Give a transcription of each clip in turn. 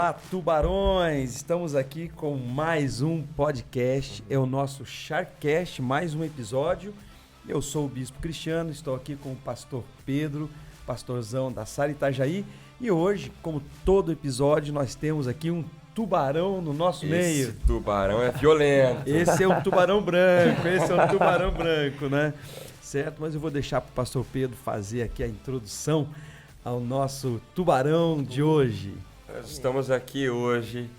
Olá, tubarões! Estamos aqui com mais um podcast, é o nosso Sharkcast, mais um episódio. Eu sou o Bispo Cristiano, estou aqui com o pastor Pedro, pastorzão da Sara Itajaí, e hoje, como todo episódio, nós temos aqui um tubarão no nosso meio. Esse tubarão é violento. Esse é um tubarão branco, né? Certo, mas eu vou deixar para o pastor Pedro fazer aqui a introdução ao nosso tubarão de hoje. Nós estamos aqui hoje,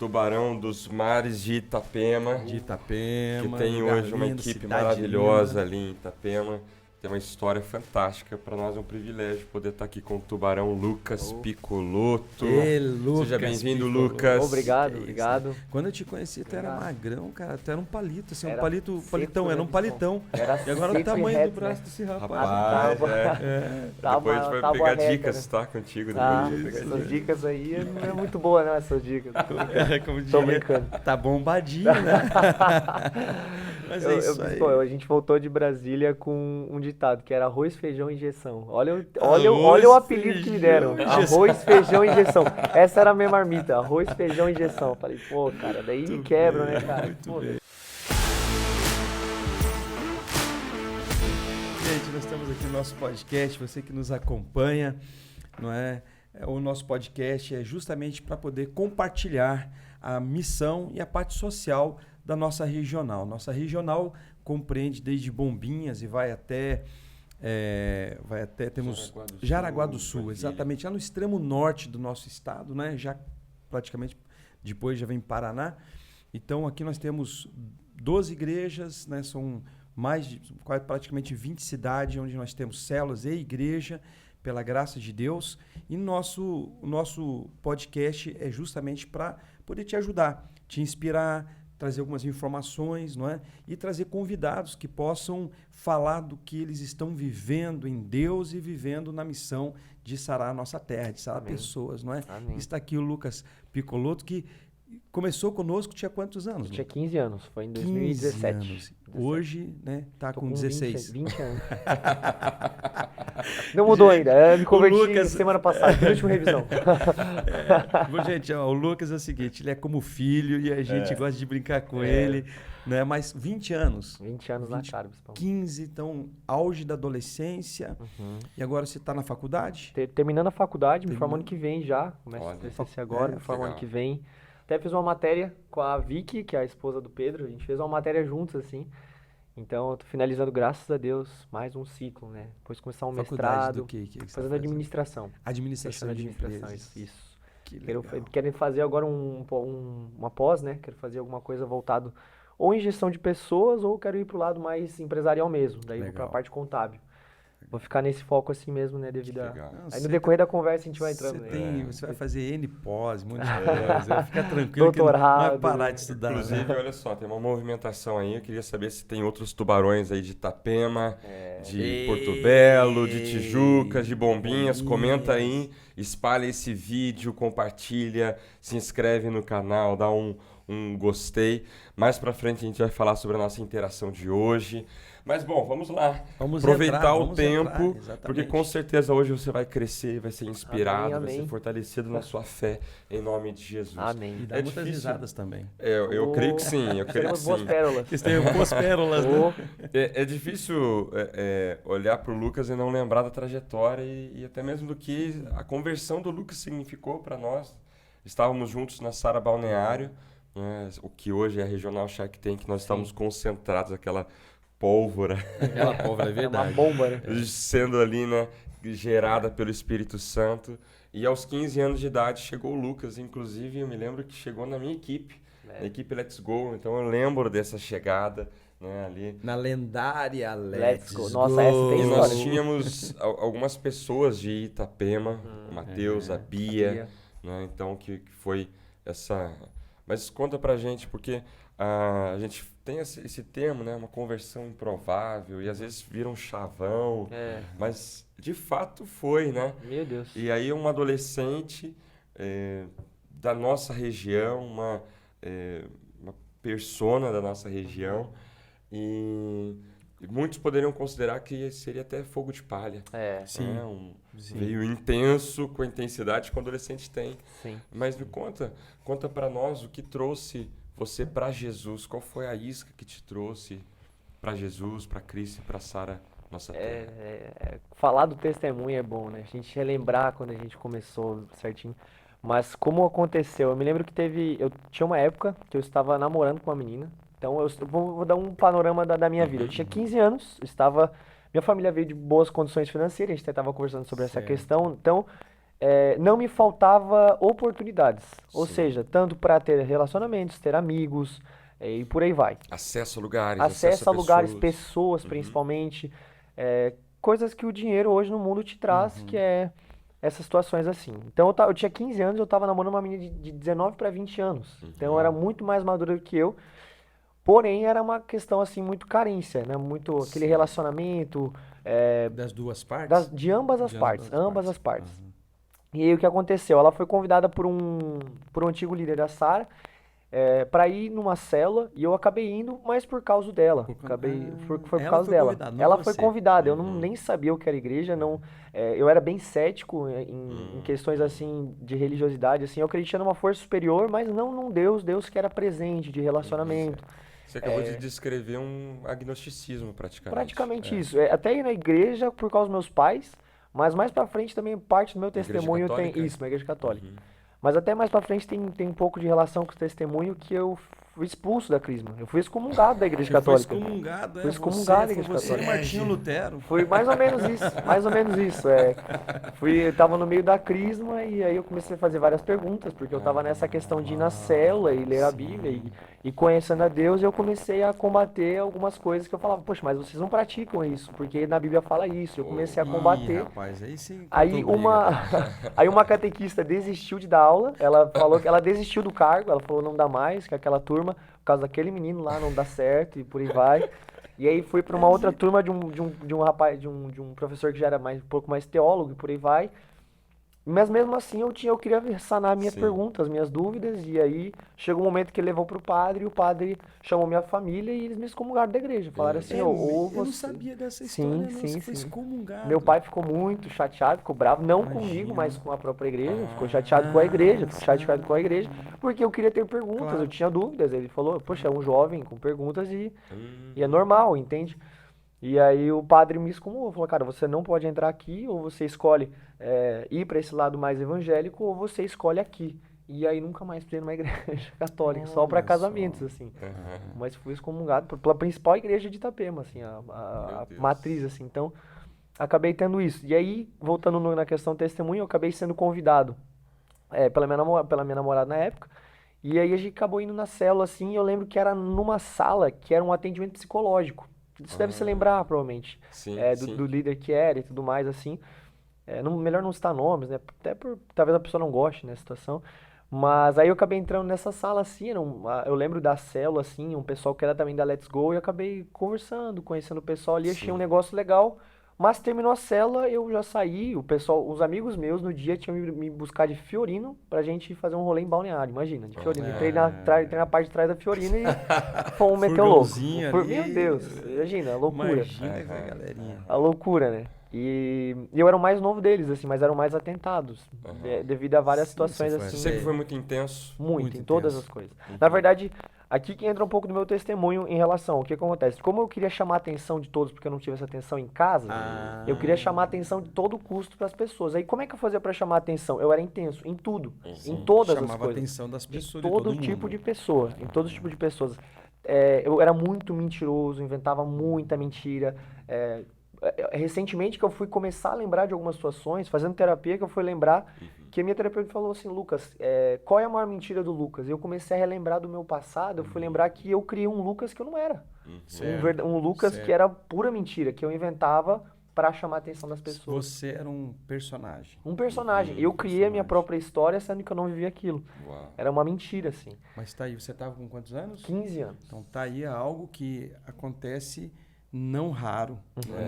tubarão dos mares de Itapema. De Itapema. Que tem hoje uma lindo, equipe cidade maravilhosa linda. ali em Itapema. Tem uma história fantástica. Para nós é um privilégio poder estar aqui com o tubarão Lucas Picoloto. Lucas Seja bem-vindo, Picoloto. Lucas. Obrigado, É obrigado. isso. Quando eu te conheci, tu era magrão, cara. Tu era um palito, assim, Era um palito, seco, palitão, né, era um palitão. Era E agora o seco e tamanho reto, do braço né? desse rapaz. Rapaz, Tava- depois a gente vai tava pegar reta, dicas, né? tá? Contigo Ah, depois disso. essas dicas aí não é muito boa, né? Essas dicas. Como Tô diria, brincando. tá bombadinho, né? Mas é isso aí. Pô, a gente voltou de Brasília com um ditado, que era arroz, feijão, injeção. Olha Arroz, o apelido que me deram. feijão, injeção. Arroz, feijão, injeção. Essa era a minha marmita, arroz, feijão, injeção. Eu falei, pô, cara, daí me quebra, né, cara? Muito Pô, bem. Gente, nós estamos aqui no nosso podcast, você que nos acompanha, não é? O nosso podcast é justamente para poder compartilhar a missão e a parte social da nossa regional. Nossa regional compreende desde Bombinhas e vai até temos Jaraguá do Sul, exatamente, lá no extremo norte do nosso estado, né? Já praticamente depois já vem Paraná. Então aqui nós temos 12 igrejas, né? São praticamente 20 cidades onde nós temos células e igreja, pela graça de Deus. E o nosso podcast é justamente para poder te ajudar, te inspirar, trazer algumas informações, não é? E trazer convidados que possam falar do que eles estão vivendo em Deus e vivendo na missão de sarar a nossa terra, de sarar pessoas, não é? Amém. Está aqui o Lucas Picoloto, que começou conosco, tinha quantos anos? eu tinha Lucas? 15 anos, foi em 15 2017. anos. Hoje, né, tá Tô com 16. 20 anos. Não mudou ainda, eu me converti Lucas- semana passada, última revisão. Gente, ó, o Lucas é o seguinte, ele é como filho e a gente gosta de brincar com ele, né? Mas 20 anos, 20 anos na cara, principalmente. 15, então, auge da adolescência. Uhum. E agora você está na faculdade? Terminando a faculdade, me Terminando. formo ano que vem já. Começo Olha, o TCC agora, me formo legal. ano que vem. Até fiz uma matéria com a Vicky, que é a esposa do Pedro. A gente fez uma matéria juntos, assim. Então, eu tô finalizando, graças a Deus, mais um ciclo, né? Depois começar um Faculdade mestrado, do quê? Que você tá fazendo fazendo? administração. Administração Fechando de administração, empresas. isso. Que Quero legal. fazer agora uma pós, né? Quero fazer alguma coisa voltado ou em gestão de pessoas, ou quero ir pro lado mais empresarial mesmo. Daí vou Legal. pra parte contábil. Vou ficar nesse foco assim mesmo, né? Devido a... legal. Não, Aí no você decorrer da conversa a gente vai entrando. Você vai fazer N pós, um monte de coisa. Fica tranquilo que Doutorado, não vai parar de estudar. né? Inclusive, olha só, tem uma movimentação aí. Eu queria saber se tem outros tubarões aí de Itapema, de Porto Belo, de Tijucas, de Bombinhas. Comenta aí, espalha esse vídeo, compartilha, se inscreve no canal, dá um gostei. Mais pra frente a gente vai falar sobre a nossa interação de hoje. Mas bom, vamos lá. Vamos Aproveitar entrar, o vamos tempo, entrar, exatamente. porque com certeza hoje você vai crescer, vai ser inspirado, vai Amém. ser fortalecido na sua fé, em nome de Jesus. Amém. E dá É muitas difícil. risadas também. Eu creio que sim, eu creio que Teremos boas sim. pérolas. Vocês têm boas pérolas, né? É difícil olhar para o Lucas e não lembrar da trajetória e até mesmo do que a conversão do Lucas significou para nós. Estávamos juntos na Sara Balneário, né, o que hoje é a Regional Shark Tank, nós estávamos concentrados, aquela pólvora Aquela pólvora, é É uma verdade. bomba, né? sendo ali, né, gerada pelo Espírito Santo. E aos 15 anos de idade chegou o Lucas, inclusive eu me lembro que chegou na minha equipe, na equipe Let's Go, então eu lembro dessa chegada, né, ali. Na lendária Let's Let's Go. Go. Nossa, essa tem E história. nós tínhamos algumas pessoas de Itapema, o Matheus, a Bia, né? Então que foi essa... Mas conta pra gente, porque a gente tem esse termo, né? Uma conversão improvável, e às vezes vira um chavão, mas de fato foi, né? Meu Deus. E aí um adolescente da nossa região, uma persona da nossa região, e muitos poderiam considerar que seria até fogo de palha. Sim. Veio intenso, com a intensidade que o adolescente tem. Sim. Mas me conta para nós o que trouxe você para Jesus. Qual foi a isca que te trouxe para Jesus, para Cristo e para Sara, nossa terra? Falar do testemunho é bom, né? A gente relembrar quando a gente começou certinho. Mas como aconteceu? Eu me lembro que eu tinha uma época que eu estava namorando com uma menina. Então eu vou dar um panorama da minha vida. Eu tinha 15 anos, minha família veio de boas condições financeiras, a gente estava conversando sobre essa questão. Então, não me faltava oportunidades. Ou seja, tanto para ter relacionamentos, ter amigos, e por aí vai. Acesso a lugares, Acesso a lugares, pessoas. pessoas principalmente. Coisas que o dinheiro hoje no mundo te traz, que é essas situações assim. Então eu tinha 15 anos, eu estava namorando uma menina de 19 para 20 anos. Então eu era muito mais madura do que eu. Porém, era uma questão assim, muito carência, né? Muito aquele relacionamento. Das duas partes? De ambas as partes. Ambas as partes. Uhum. E aí o que aconteceu? Ela foi convidada por um antigo líder da Sara para ir numa célula e eu acabei indo, mas por causa dela. Foi por ela causa foi dela. convidada, não Ela você. foi convidada, eu nem sabia o que era igreja, não, eu era bem cético em questões assim de religiosidade, assim, eu acreditava numa força superior, mas não num Deus que era presente, de relacionamento. Você acabou de descrever um agnosticismo, praticamente. Praticamente isso. Até ir na igreja por causa dos meus pais, mas mais pra frente também parte do meu Igreja testemunho tem católica? isso, uma igreja católica. Mas até mais pra frente tem um pouco de relação com o testemunho que eu fui expulso da Crisma. Eu fui excomungado da igreja católica. Foi excomungado, Fui excomungado da igreja Você e católica. Martinho Lutero. Foi mais ou menos isso, mais ou menos isso. Eu tava no meio da crisma e aí eu comecei a fazer várias perguntas, porque eu tava nessa questão de ir na célula e ler a Bíblia e conhecendo a Deus, eu comecei a combater algumas coisas que eu falava, poxa, mas vocês não praticam isso, porque na Bíblia fala isso. Eu comecei a combater. Rapaz, aí sim. Aí uma catequista desistiu de dar aula, ela falou que ela desistiu do cargo, ela falou não dá mais, que aquela turma, por causa daquele menino lá, não dá certo e por aí vai. E aí fui para uma outra turma de um rapaz, de um professor que já era um pouco mais teólogo e por aí vai. Mas mesmo assim eu queria sanar minhas perguntas, minhas dúvidas, e aí chegou um momento que ele levou pro padre, e o padre chamou minha família e eles me excomungaram da igreja. Falaram assim, ou eu não você... sabia dessa história, Sim, você sim, foi sim. excomungado. Meu pai ficou muito chateado, ficou bravo, não comigo, mas com a própria igreja. Ficou chateado com a igreja, porque eu queria ter perguntas, Claro. eu tinha dúvidas. Ele falou, poxa, é um jovem com perguntas e é normal, entende? E aí o padre me excomungou, falou, cara, você não pode entrar aqui, ou você escolhe ir para esse lado mais evangélico, ou você escolhe aqui. E aí nunca mais fui numa igreja católica, só para Olha casamentos, só. assim. Mas fui excomungado pela principal igreja de Itapema, assim, a Meu Deus. matriz, assim. Então, acabei tendo isso. E aí, voltando na questão do testemunho, eu acabei sendo convidado pela minha namorada na época. E aí a gente acabou indo na célula, assim, e eu lembro que era numa sala que era um atendimento psicológico. Você deve se lembrar, provavelmente, Sim, do líder que era e tudo mais, assim. Melhor não citar nomes, né? Até talvez a pessoa não goste, né, situação. Mas aí eu acabei entrando nessa sala, assim, eu lembro da célula, assim, um pessoal que era também da Let's Go, e eu acabei conversando, conhecendo o pessoal ali, achei um negócio legal. Mas terminou a célula, eu já saí, os amigos meus no dia tinham me buscar de Fiorino pra gente fazer um rolê em Balneário, imagina, de Fiorino. Entrei na parte de trás da Fiorino e fomos meter o louco. Furgãozinho Meu ali. Deus, imagina, a loucura. Imagina essa galerinha. A loucura, né? E eu era o mais novo deles, assim, mas eram mais atentados, devido a várias situações, você foi assim. Sempre foi muito intenso. Muito, Muito em todas intenso. as coisas. Na verdade, aqui que entra um pouco do meu testemunho em relação ao que acontece. Como eu queria chamar a atenção de todos, porque eu não tive essa atenção em casa, eu queria chamar a atenção de todo custo para as pessoas. Aí como é que eu fazia para chamar a atenção? Eu era intenso em tudo, em todas as Chamava a coisas. atenção das pessoas De de todo todo tipo mundo. de pessoa, em todo tipo de pessoas. Eu era muito mentiroso, inventava muita mentira. Recentemente que eu fui começar a lembrar de algumas situações, fazendo terapia, que eu fui lembrar que a minha terapeuta falou assim, Lucas, qual é a maior mentira do Lucas? Eu comecei a relembrar do meu passado, eu fui lembrar que eu criei um Lucas que eu não era. Um Lucas que era pura mentira, que eu inventava para chamar a atenção das pessoas. Você era um personagem. Um personagem. Eu criei a minha própria história, sendo que eu não vivia aquilo. Uau. Era uma mentira, assim. Mas tá aí, você tava com quantos anos? 15 anos. Então tá aí algo que acontece não raro.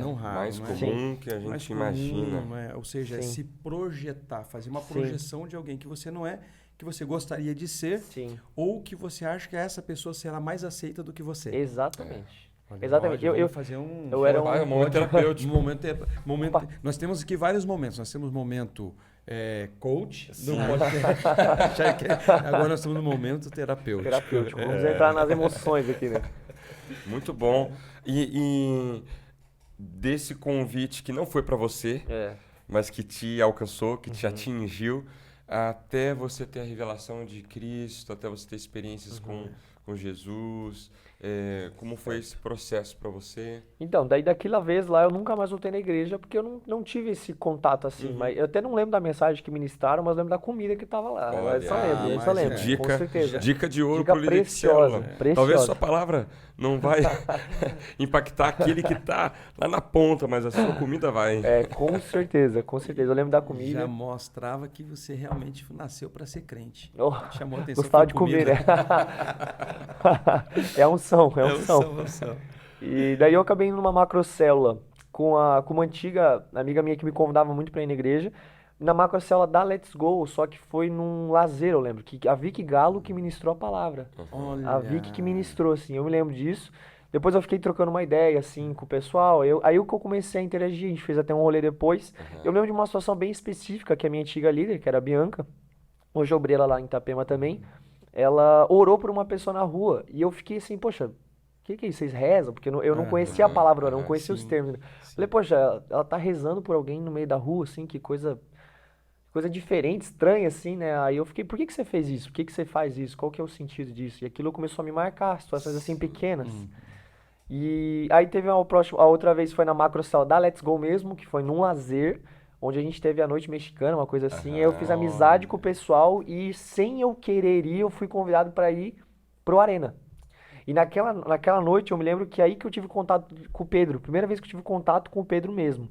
Não raro. Mais não é? comum que a Mais gente comum, imagina. não é? Ou seja, Sim. se projetar, fazer uma Sim. projeção de alguém que você não é, que você gostaria de ser, Sim. ou que você acha que essa pessoa será mais aceita do que você. Exatamente. Exatamente. Vamos fazer um... eu era um momento terapêutico. Nós temos aqui vários momentos. Nós temos momento coach, agora nós estamos no momento terapêutico. Vamos entrar nas emoções aqui, né? Muito bom. E desse convite que não foi para você, mas que te alcançou, que te atingiu, até você ter a revelação de Cristo, até você ter experiências com Jesus, como foi esse processo para você? Então, daí daquela vez lá eu nunca mais voltei na igreja porque eu não tive esse contato assim, mas eu até não lembro da mensagem que ministraram, mas lembro da comida que tava lá. Olha, Eu só lembro, com certeza. Dica de ouro Dica pro líder de célula. preciosa. Talvez sua palavra não vai impactar aquele que tá lá na ponta, mas a sua comida vai. Com certeza. Eu lembro da comida. Já mostrava que você realmente nasceu para ser crente. Chamou a atenção. Gostava de comer, né? É unção. E daí eu acabei indo numa macrocélula com uma antiga amiga minha que me convidava muito pra ir na igreja, na macrocélula da Let's Go, só que foi num lazer, eu lembro, que a Vicky Galo que ministrou a palavra. Olha. A Vicky que ministrou, assim, eu me lembro disso. Depois eu fiquei trocando uma ideia, assim, com o pessoal, aí que eu comecei a interagir, a gente fez até um rolê depois. Eu lembro de uma situação bem específica, que a minha antiga líder, que era a Bianca, hoje eu obreira lá em Itapema também, ela orou por uma pessoa na rua, e eu fiquei assim, poxa, o que é isso? Vocês rezam? Porque eu não conhecia a palavra, eu não conhecia os termos. Falei, poxa, ela tá rezando por alguém no meio da rua, assim, que coisa diferente, estranha, assim, né? Aí eu fiquei, por que você fez isso? Por que você faz isso? Qual que é o sentido disso? E aquilo começou a me marcar, situações assim pequenas. E aí teve a outra vez foi na macrocélula da Let's Go mesmo, que foi num lazer, onde a gente teve a noite mexicana, uma coisa assim. Aí eu fiz amizade com o pessoal e sem eu querer ir, eu fui convidado para ir pro Arena. E naquela noite eu me lembro que aí que eu tive contato com o Pedro, primeira vez que eu tive contato com o Pedro mesmo.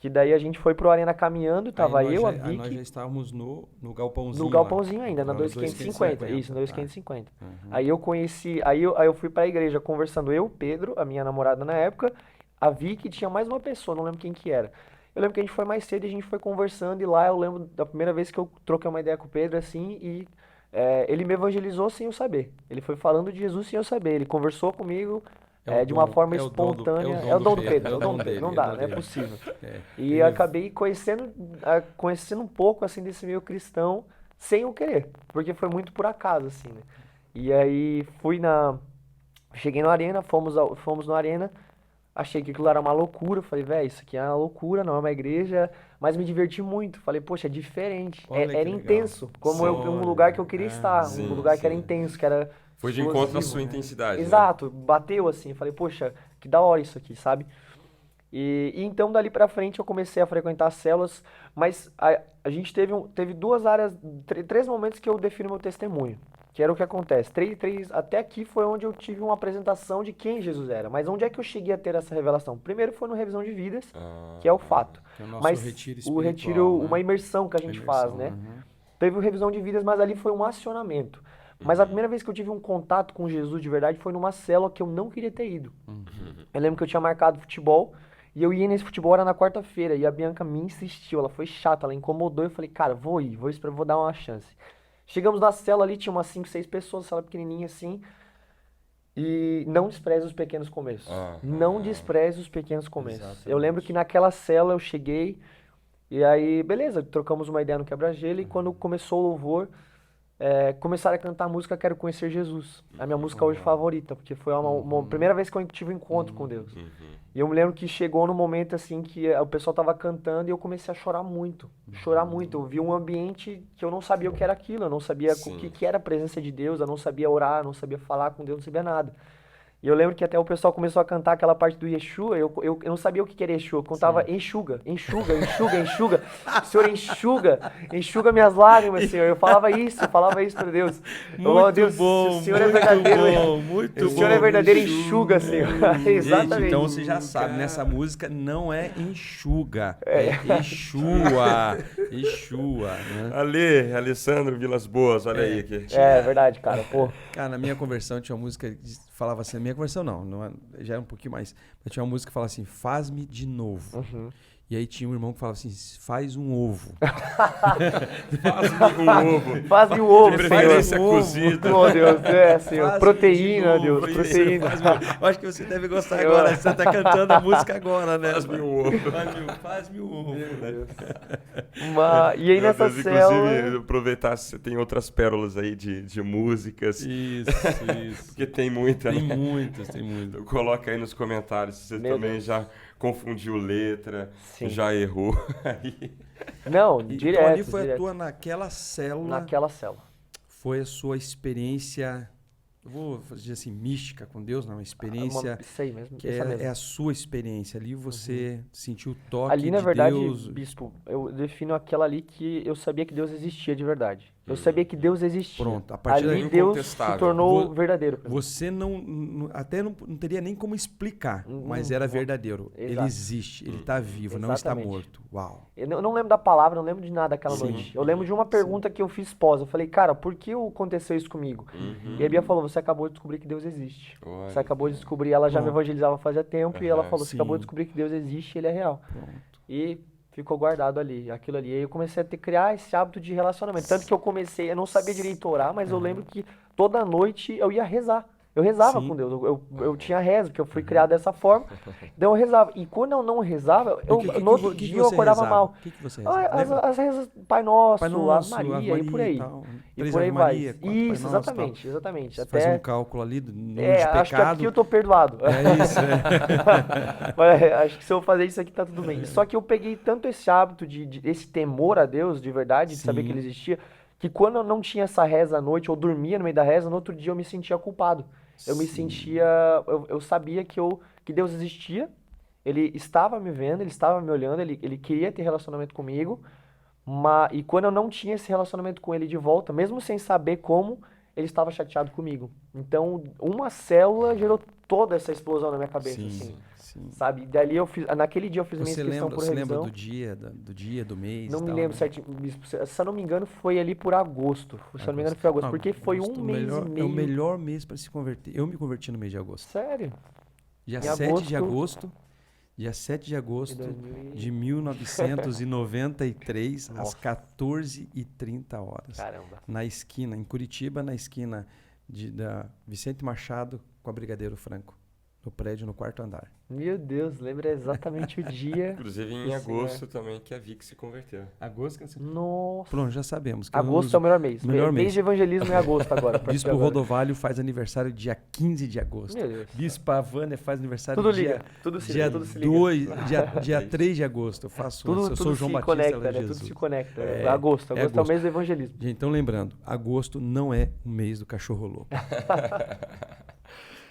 Que daí a gente foi pro Arena caminhando, tava eu, a Vicky... Nós já estávamos no galpãozinho. No galpãozinho ainda, na 2550. Isso, na 2550. Aí eu conheci, aí eu fui pra igreja conversando eu, Pedro, a minha namorada na época, a Vicky, tinha mais uma pessoa, não lembro quem que era. Eu lembro que a gente foi mais cedo e a gente foi conversando e lá eu lembro da primeira vez que eu troquei uma ideia com o Pedro, assim, e ele me evangelizou sem eu saber. Ele foi falando de Jesus sem eu saber. Ele conversou comigo... de uma forma espontânea. É o dom do Pedro, é o dom do Pedro. Não dá, não é possível. E acabei conhecendo um pouco, assim, desse meio cristão, sem eu querer, porque foi muito por acaso, assim, né? E aí cheguei na Arena, fomos no Arena, achei que aquilo era uma loucura, falei, velho, isso aqui é uma loucura, não é uma igreja, mas me diverti muito, falei, poxa, é diferente, era intenso, como um lugar que eu queria estar, um lugar que era intenso, que era... Foi de encontro à sua intensidade. Exato, bateu assim, falei, poxa, que da hora isso aqui, sabe? E então dali pra frente eu comecei a frequentar células, mas a gente teve duas áreas, três momentos que eu defino meu testemunho, que era o que acontece. Até aqui foi onde eu tive uma apresentação de quem Jesus era, mas onde é que eu cheguei a ter essa revelação? Primeiro foi no Revisão de Vidas, que é o fato. Que é o nosso mas retiro o retiro, uma imersão que a gente faz, né? Teve o Revisão de Vidas, mas ali foi um acionamento. Mas a primeira vez que eu tive um contato com Jesus de verdade foi numa célula que eu não queria ter ido. Eu lembro que eu tinha marcado futebol e eu ia nesse futebol, era na quarta-feira, e a Bianca me insistiu, ela foi chata, ela incomodou, eu falei, cara, vou dar uma chance. Chegamos na célula ali, tinha umas 5, 6 pessoas, célula pequenininha assim, e não despreze os pequenos começos. Não despreze os pequenos começos. Exatamente. Eu lembro que naquela célula eu cheguei, e aí, beleza, trocamos uma ideia no quebra-gelo, e quando começou o louvor... começaram a cantar a música Quero Conhecer Jesus, a minha música hoje favorita, porque foi uma primeira vez que eu tive um encontro com Deus. E eu me lembro que chegou no momento assim que o pessoal tava cantando e eu comecei a chorar muito. Eu vi um ambiente que eu não sabia o que era aquilo, eu não sabia o que era a presença de Deus, eu não sabia orar, eu não sabia falar com Deus, não sabia nada. E eu lembro que até o pessoal começou a cantar aquela parte do Yeshua, eu não sabia o que era Yeshua, eu contava enxuga. Senhor, enxuga minhas lágrimas, Senhor. Eu falava isso para Deus. Muito bom, o Senhor é verdadeiro. Muito o Senhor é verdadeiro, enxuga, Senhor. Exatamente. Gente, então você já sabe, nessa música não é enxuga, é Yeshua. Yeshua, né? Alessandro Vilas Boas, olha aí. É verdade, cara, pô. Cara, na minha conversão tinha uma música que falava assim, a minha conversão não já é um pouquinho mais, mas tinha uma música que falava assim, faz-me de novo. E aí tinha um irmão que falava assim, faz um ovo. Faz-me um ovo. Faz-me um ovo, De Senhor. preferência cozido. Oh, Deus, Senhor. Faz-me Proteína, de Deus, novo, proteína. Eu acho que você deve gostar agora. Você tá cantando a música agora, né? Faz-me um ovo. Faz-me um ovo. Né? E aí nessa Inclusive, célula... aproveitar se você tem outras pérolas aí de músicas. Isso. Porque tem muita, Tem né? muitas. Coloca aí nos comentários se você Meu também Deus. já confundiu letra, Sim. já errou. Aí. Não, Então direto, ali foi direto. a tua, naquela célula, Naquela célula. foi a sua experiência, eu vou dizer assim, mística com Deus, não, uma experiência Isso aí mesmo. que essa mesmo. é a sua experiência. Ali você sentiu o toque Ali, na de verdade, Deus. bispo, eu defino aquela ali que eu sabia que Deus existia de verdade. Eu sabia que Deus existia. Pronto, a partir Ali daí, Deus se incontestável. tornou verdadeiro. pra mim. Você até não teria nem como explicar, mas era verdadeiro. Ele Exato. existe, ele está vivo, não está Exatamente. morto. Uau. Eu não lembro da palavra, não lembro de nada aquela Sim. noite. Eu lembro de uma pergunta que eu fiz pós. Eu falei, cara, por que aconteceu isso comigo? E a Bia falou, você acabou de descobrir que Deus existe. Olha. Você acabou de descobrir, ela já me evangelizava fazia tempo, e ela falou, você Sim. acabou de descobrir que Deus existe e ele é real. Pronto. E ficou guardado ali, aquilo ali. E aí eu comecei a criar esse hábito de relacionamento. Tanto que eu não sabia direito orar, mas eu lembro que toda noite eu ia rezar. Eu rezava Sim. com Deus, eu tinha rezo, porque eu fui criado dessa forma. Então eu rezava. E quando eu não rezava, no outro dia eu acordava mal. O que você rezava? Ah, Lembra? as rezas Pai Nosso, Pai Nosso, Ave Maria, e por aí. e tal. E Três por aí Ave vai. Maria, quatro Pai Isso, Nosso, exatamente, tal. exatamente. Você Até, faz um cálculo ali do número de acho que pecado. aqui eu tô perdoado. É isso, Mas acho que se eu fazer isso aqui tá tudo bem. Só que eu peguei tanto esse hábito esse temor a Deus, de verdade, de saber que ele existia, que quando eu não tinha essa reza à noite, ou dormia no meio da reza, no outro dia eu me sentia culpado. Eu me sentia, eu sabia que Deus existia, ele estava me vendo, ele estava me olhando, ele queria ter relacionamento comigo, e quando eu não tinha esse relacionamento com ele de volta, mesmo sem saber como, ele estava chateado comigo. Então, uma célula gerou toda essa explosão na minha cabeça, assim, sabe? Dali naquele dia eu fiz a minha inscrição por Você lembra revisão. do dia, do mês? Não e me tal, lembro né? certinho, se eu não me engano, foi ali por agosto. Se eu não me engano, foi agosto, Não, porque foi agosto, um mês e meio. É o melhor mês para se converter. Eu me converti no mês de agosto. Sério? Dia Em 7 de agosto- agosto. Dia 7 de agosto De 2000 de 1993, às Nossa. 14h30. Caramba. Na esquina, em Curitiba, na esquina da Vicente Machado com a Brigadeiro Franco. No prédio, no 4º andar. Meu Deus, lembra exatamente o dia. Inclusive em Sim, agosto também que a Vic se converteu. Agosto? Nossa. Pronto, já sabemos. Que Agosto é o melhor mês. melhor mês. Mês de evangelismo é agosto agora. pra Bispo agora. Rodovalho faz aniversário dia 15 de agosto. Meu Deus. Bispo Avânia faz aniversário Tudo dia, liga, tudo se dia liga, tudo se liga. 3 de agosto. Eu faço Tudo, antes. Eu sou tudo João se Batista conecta, de né? Jesus. Tudo se conecta. É, Agosto é o mês do evangelismo. Gente, então lembrando, agosto não é o mês do cachorro louco.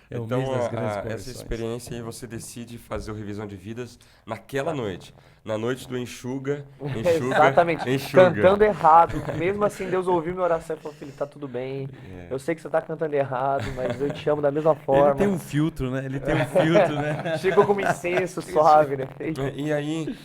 É o Então, mês das grandes essa conversões. experiência aí você decide fazer o revisão de vidas naquela noite. Na noite do enxuga. Exatamente. Cantando errado. Mesmo assim, Deus ouviu minha oração e falou, filho, tá tudo bem. Eu sei que você tá cantando errado, mas eu te amo da mesma forma. Ele tem um filtro, né? Ele tem um filtro, né? Chegou com um incenso suave, né? E aí,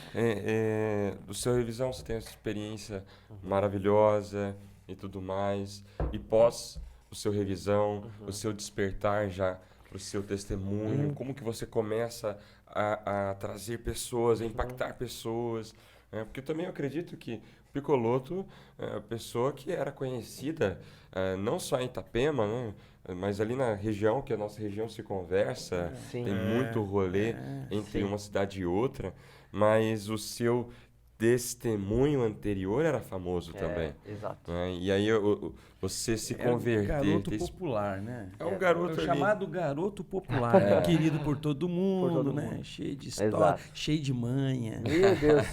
do seu revisão, você tem essa experiência maravilhosa e tudo mais. E pós o seu revisão, o seu despertar já para o seu testemunho, como que você começa a trazer pessoas, a impactar pessoas. Porque eu também acredito que Picoloto é uma pessoa que era conhecida não só em Itapema, né, mas ali na região, que a nossa região se conversa, Sim. tem muito rolê entre sim. uma cidade e outra, mas o seu testemunho anterior era famoso também. Exato. Né? E aí você se converter. É um garoto popular, né? É um garoto É o ali. chamado garoto popular, né? Querido por todo mundo, todo né? mundo. Cheio de história, Exato. cheio de manha, Meu Deus.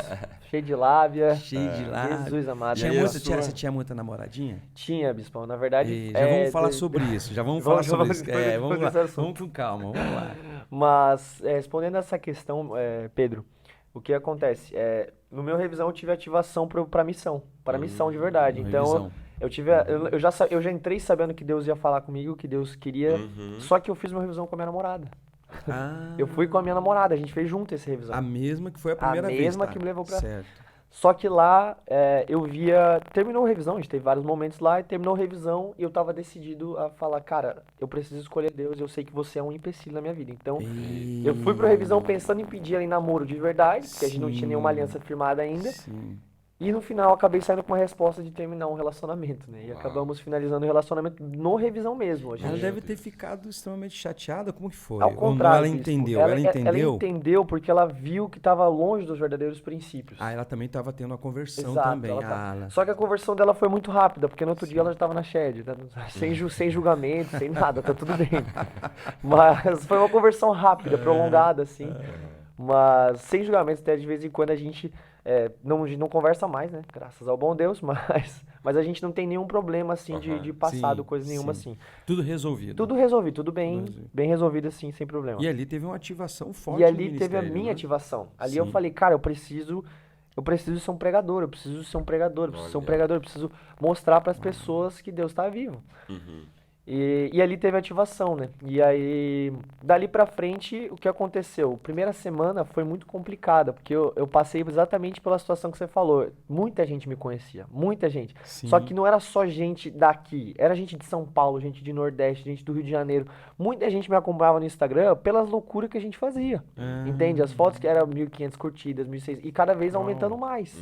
Cheio de lábia. cheio de lábio. Jesus amado. Tinha E aí a muita, sua- você tinha muita namoradinha? Tinha, Bispão. Na verdade... E já vamos falar sobre isso, já vamos falar sobre isso. Vamos lá, vamos com calma, vamos lá. Mas, respondendo essa questão, Pedro, o que acontece? No meu revisão eu tive ativação para missão de verdade. Então, revisão. eu já entrei sabendo que Deus ia falar comigo, que Deus queria, só que eu fiz uma revisão com a minha namorada. Ah, Eu fui com a minha namorada, a gente fez junto essa revisão. a mesma que foi a primeira vez, mesma tá? que me levou pra- Certo. Só que lá eu via, terminou a revisão, a gente teve vários momentos lá, e terminou a revisão e eu tava decidido a falar, cara, eu preciso escolher Deus, eu sei que você é um empecilho na minha vida. Então, eu fui pra revisão pensando em pedir ali namoro de verdade, porque a gente não tinha nenhuma aliança firmada ainda. Sim. E no final eu acabei saindo com uma resposta de terminar um relacionamento, né? E acabamos finalizando o relacionamento no revisão mesmo. A Ela gente, deve ter ficado extremamente chateada. Como que foi? ao Ou não, contrário, ela bispo, entendeu? ela, Ela ela entendeu? entendeu porque ela viu que estava longe dos verdadeiros princípios. Ah, ela também estava tendo a conversão Exato, também. ela tá. Ah, ela... Só que a conversão dela foi muito rápida, porque no outro dia ela já estava na shed, tá? Sem julgamento, sem nada, tá tudo bem. Mas foi uma conversão rápida, prolongada, assim. Mas sem julgamento, até de vez em quando a gente não conversa mais, né? Graças ao bom Deus, mas a gente não tem nenhum problema, assim, de passado, Sim, coisa nenhuma, sim. assim. Tudo resolvido. Tudo resolvido, tudo bem, resolvido. bem resolvido, assim, sem problema. E ali teve uma ativação forte E ali no teve a ministério, minha né? ativação. Ali eu Sim. falei, cara, eu preciso ser um pregador, eu preciso ser um pregador, eu preciso ser um Olha. pregador, eu preciso mostrar para as pessoas que Deus está vivo. E ali teve ativação, né? E aí, dali pra frente, o que aconteceu? Primeira semana foi muito complicada, porque eu passei exatamente pela situação que você falou. Muita gente me conhecia, muita gente. Sim. Só que não era só gente daqui, era gente de São Paulo, gente de Nordeste, gente do Rio de Janeiro. Muita gente me acompanhava no Instagram pelas loucuras que a gente fazia. Entende? As fotos que eram 1.500 curtidas, 1.600, e cada vez aumentando mais.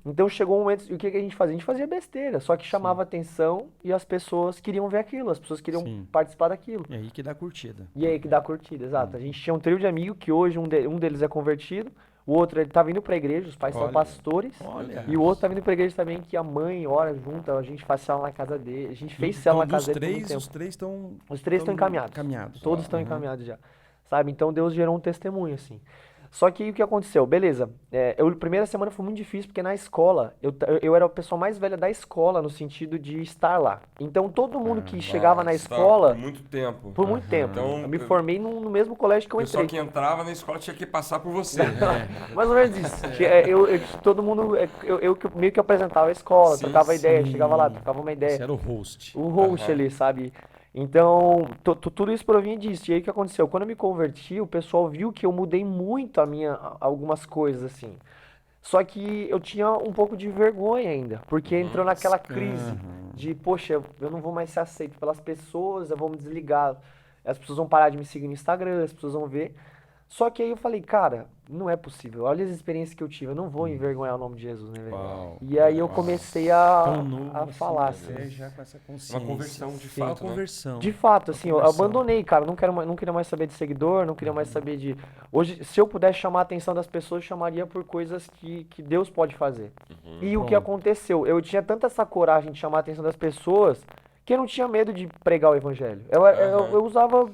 Então chegou um momento, e o que a gente fazia? A gente fazia besteira, só que chamava atenção e as pessoas queriam ver aquilo, as pessoas queriam Sim. participar daquilo. E aí que dá curtida. E aí que dá curtida, exato. A gente tinha um trio de amigos que hoje um deles é convertido, o outro ele tá vindo pra igreja, os pais são Olha. pastores, Olha. e o outro tá vindo pra igreja também, que a mãe ora junto, a gente faz cela na casa dele, a gente fez cela na casa dele por muito tempo. Os três estão... Os três estão encaminhados. Todos estão encaminhados já. Sabe? Então Deus gerou um testemunho, assim. Só que aí o que aconteceu? Beleza. Primeira semana foi muito difícil, porque na escola, eu era a pessoa mais velha da escola, no sentido de estar lá. Então todo mundo que chegava na escola. Por muito tempo. Por muito tempo. Então, eu me formei no mesmo colégio que eu O pessoal entrei. que entrava na escola tinha que passar por você. Mais ou menos isso. Todo mundo. Eu meio que apresentava a escola, Sim, trocava ideia, sim. chegava lá, trocava uma ideia. Você era o host. O host ali, sabe? Então, tudo isso provinha disso. E aí o que aconteceu? Quando eu me converti, o pessoal viu que eu mudei muito algumas coisas, assim. Só que eu tinha um pouco de vergonha ainda, porque entrou naquela crise de, poxa, eu não vou mais ser aceito pelas pessoas, eu vou me desligar. As pessoas vão parar de me seguir no Instagram, as pessoas vão ver. Só que aí eu falei, cara, não é possível. Olha as experiências que eu tive, eu não vou envergonhar o nome de Jesus, né, velho? Uau. E aí eu comecei Tão novo a falar, assim. já com essa consciência. Uma conversão de Sim, uma fato, né? conversão. De fato, assim, eu conversão. abandonei, cara. Não queria mais saber de seguidor, não queria mais saber de. Hoje, se eu pudesse chamar a atenção das pessoas, eu chamaria por coisas que Deus pode fazer. E o que aconteceu? Eu tinha tanta essa coragem de chamar a atenção das pessoas que eu não tinha medo de pregar o evangelho. Eu usava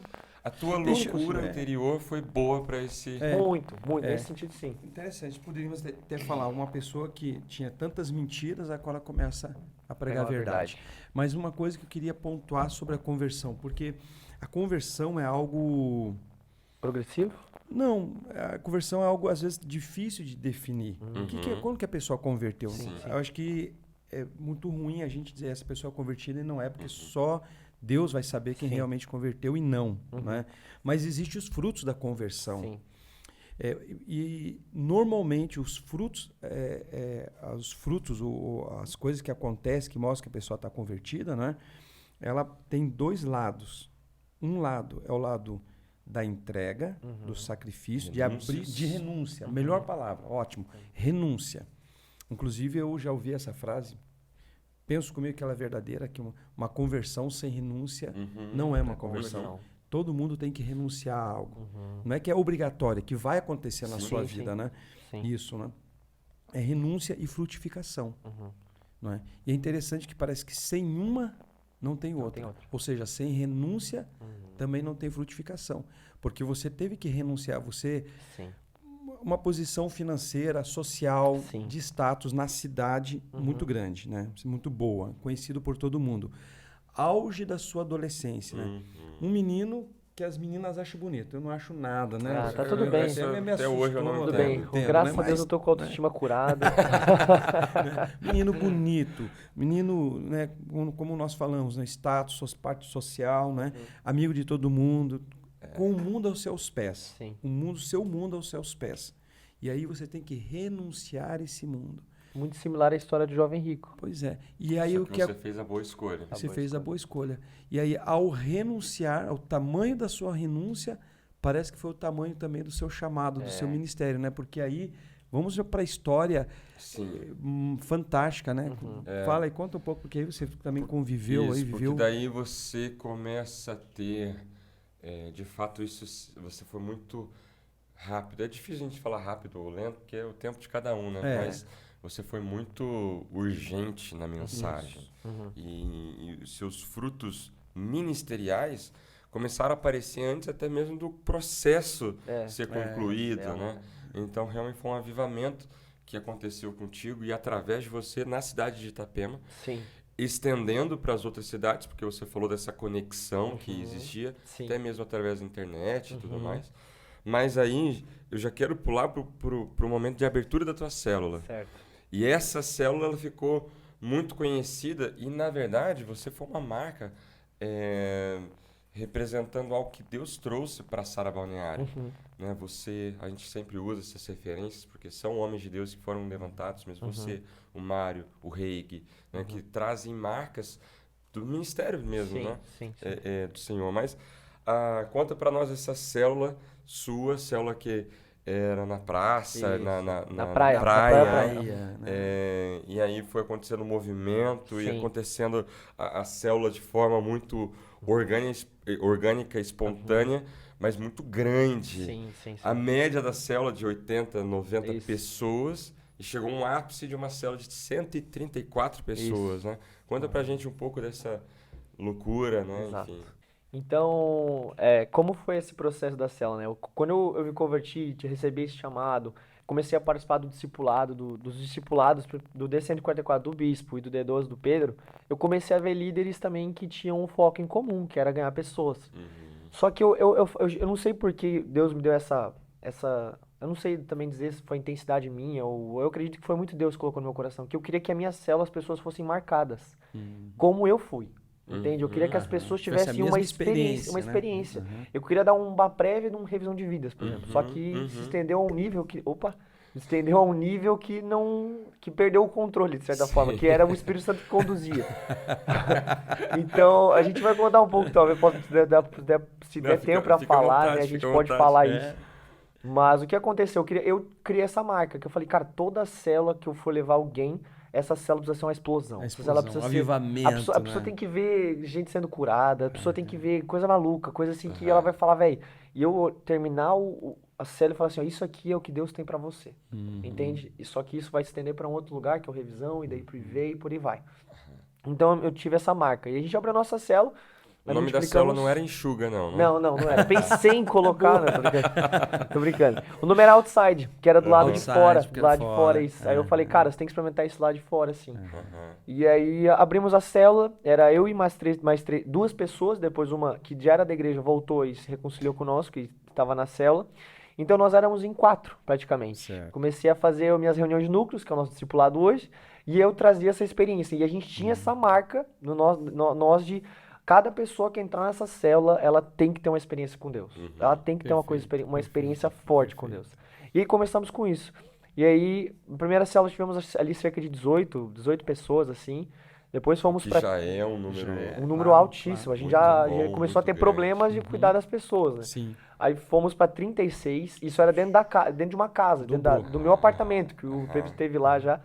A tua loucura interior foi boa pra esse... muito, nesse sentido, sim. Interessante. Poderíamos até falar uma pessoa que tinha tantas mentiras, a qual ela começa a pregar a verdade. Mas uma coisa que eu queria pontuar sobre a conversão, porque a conversão é algo... Progressivo? Não, a conversão é algo, às vezes, difícil de definir. Quando que a pessoa converteu? Eu acho que é muito ruim a gente dizer essa pessoa é convertida e não é, porque só Deus vai saber quem realmente converteu e não. Né? Mas existem os frutos da conversão. Sim. E normalmente os frutos, as coisas que acontecem, que mostram que a pessoa está convertida, né? Ela tem dois lados. Um lado é o lado da entrega, do sacrifício, de renúncia. Melhor palavra, ótimo. Renúncia. Inclusive, eu já ouvi essa frase. Penso comigo que ela é verdadeira, que uma conversão sem renúncia não é uma conversão. Todo mundo tem que renunciar a algo. Não é que é obrigatório, que vai acontecer na sua vida, né? Sim. Isso, né? É renúncia e frutificação. Não é? E é interessante que parece que sem uma não tem outra. Ou seja, sem renúncia também não tem frutificação. Porque você teve que renunciar, uma posição financeira, social, de status na cidade muito grande, né? Muito boa, conhecido por todo mundo. Auge da sua adolescência, né? Um menino que as meninas acham bonito. Eu não acho nada, né? Ah, tá tudo bem. Até hoje eu não Tudo entendo. bem. Graças a Deus eu tô com a autoestima curada. Menino bonito, menino, né, como nós falamos, né, status, parte social, né? Amigo de todo mundo, com o mundo aos seus pés. Sim. Seu mundo aos seus pés. E aí você tem que renunciar a esse mundo. Muito similar à história do jovem rico. Pois é. E aí Só que você fez a boa escolha. Você fez a boa escolha. E aí, ao renunciar, ao tamanho da sua renúncia, parece que foi o tamanho também do seu chamado, do seu ministério, né? Porque aí, vamos para a história fantástica, né? Fala aí, conta um pouco, porque aí você também conviveu, aí viveu. Porque daí você começa a ter, de fato, você foi muito rápido. É difícil a gente falar rápido ou lento, porque é o tempo de cada um, né? Mas você foi muito urgente na mensagem. E os seus frutos ministeriais começaram a aparecer antes até mesmo do processo ser concluído, né? Então, realmente foi um avivamento que aconteceu contigo e através de você na cidade de Itapema. Sim. Estendendo para as outras cidades, porque você falou dessa conexão que existia, até mesmo através da internet e tudo mais. Mas aí, eu já quero pular pro momento de abertura da tua célula. Certo. E essa célula ela ficou muito conhecida e, na verdade, você foi uma marca representando algo que Deus trouxe para a Sara Balneário. Né? A gente sempre usa essas referências porque são homens de Deus que foram levantados, mesmo você, o Mário, o Reig, né? Que trazem marcas do ministério mesmo, né? Sim. Do Senhor. Mas conta para nós essa célula sua, célula que era na praça, na praia. Né? E aí foi acontecendo um movimento e acontecendo a célula de forma muito orgânica, espontânea, mas muito grande. Sim. A média da célula de 80, 90 pessoas e chegou um ápice de uma célula de 134 pessoas, né? Conta pra gente um pouco dessa loucura, né? Exato. Enfim. Então, como foi esse processo da célula, né? Quando eu me converti, recebi esse chamado, comecei a participar do discipulado, dos discipulados do D144 do Bispo e do D12 do Pedro, eu comecei a ver líderes também que tinham um foco em comum, que era ganhar pessoas. Só que eu não sei por que Deus me deu essa... Eu não sei também dizer se foi intensidade minha, ou eu acredito que foi muito Deus que colocou no meu coração, que eu queria que a minha célula, as pessoas fossem marcadas, como eu fui. Entende? Eu queria que as pessoas tivessem uma experiência. Né? Eu queria dar uma prévia de uma revisão de vidas, por exemplo. Só que se estendeu a um nível que perdeu o controle, de certa forma, que era o Espírito Santo que conduzia. Então, a gente vai contar um pouco, talvez, se der tempo para falar, né, a gente pode falar isso. Mas o que aconteceu? Eu criei essa marca, que eu falei, cara, toda célula que eu for levar alguém, essa célula precisa ser uma explosão. Ela precisa um avivamento. A pessoa tem que ver gente sendo curada, a pessoa tem que ver coisa maluca, coisa assim que ela vai falar, velho. E eu terminar a célula e falar assim, ó, isso aqui é o que Deus tem pra você. Entende? E só que isso vai se estender pra um outro lugar, que é o revisão, e daí pro IV e por aí vai. Então eu tive essa marca. E a gente abriu a nossa célula. O nome da célula não era Enxuga, não. Não era. Pensei em colocar, né? Tô brincando. O nome era Outside, que era do lado de fora. Do lado de fora, isso. Aí eu falei, cara, você tem que experimentar isso lá de fora, assim. E aí abrimos a célula, era eu e mais duas pessoas, depois uma que já era da igreja voltou e se reconciliou conosco, que estava na célula. Então nós éramos em 4, praticamente. Certo. Comecei a fazer minhas reuniões de núcleos, que é o nosso discipulado hoje, e eu trazia essa experiência. E a gente tinha essa marca no nós de... Cada pessoa que entrar nessa célula, ela tem que ter uma experiência com Deus. Ela tem que ter uma experiência forte com Deus. E aí começamos com isso. E aí, na primeira célula tivemos ali cerca de 18 pessoas, assim. Depois fomos para... já é um número... Um número altíssimo. A gente já começou a ter grande. problemas de cuidar das pessoas, né? Sim. Aí fomos para 36. Isso era dentro de uma casa, do meu apartamento, que o Pedro esteve lá já.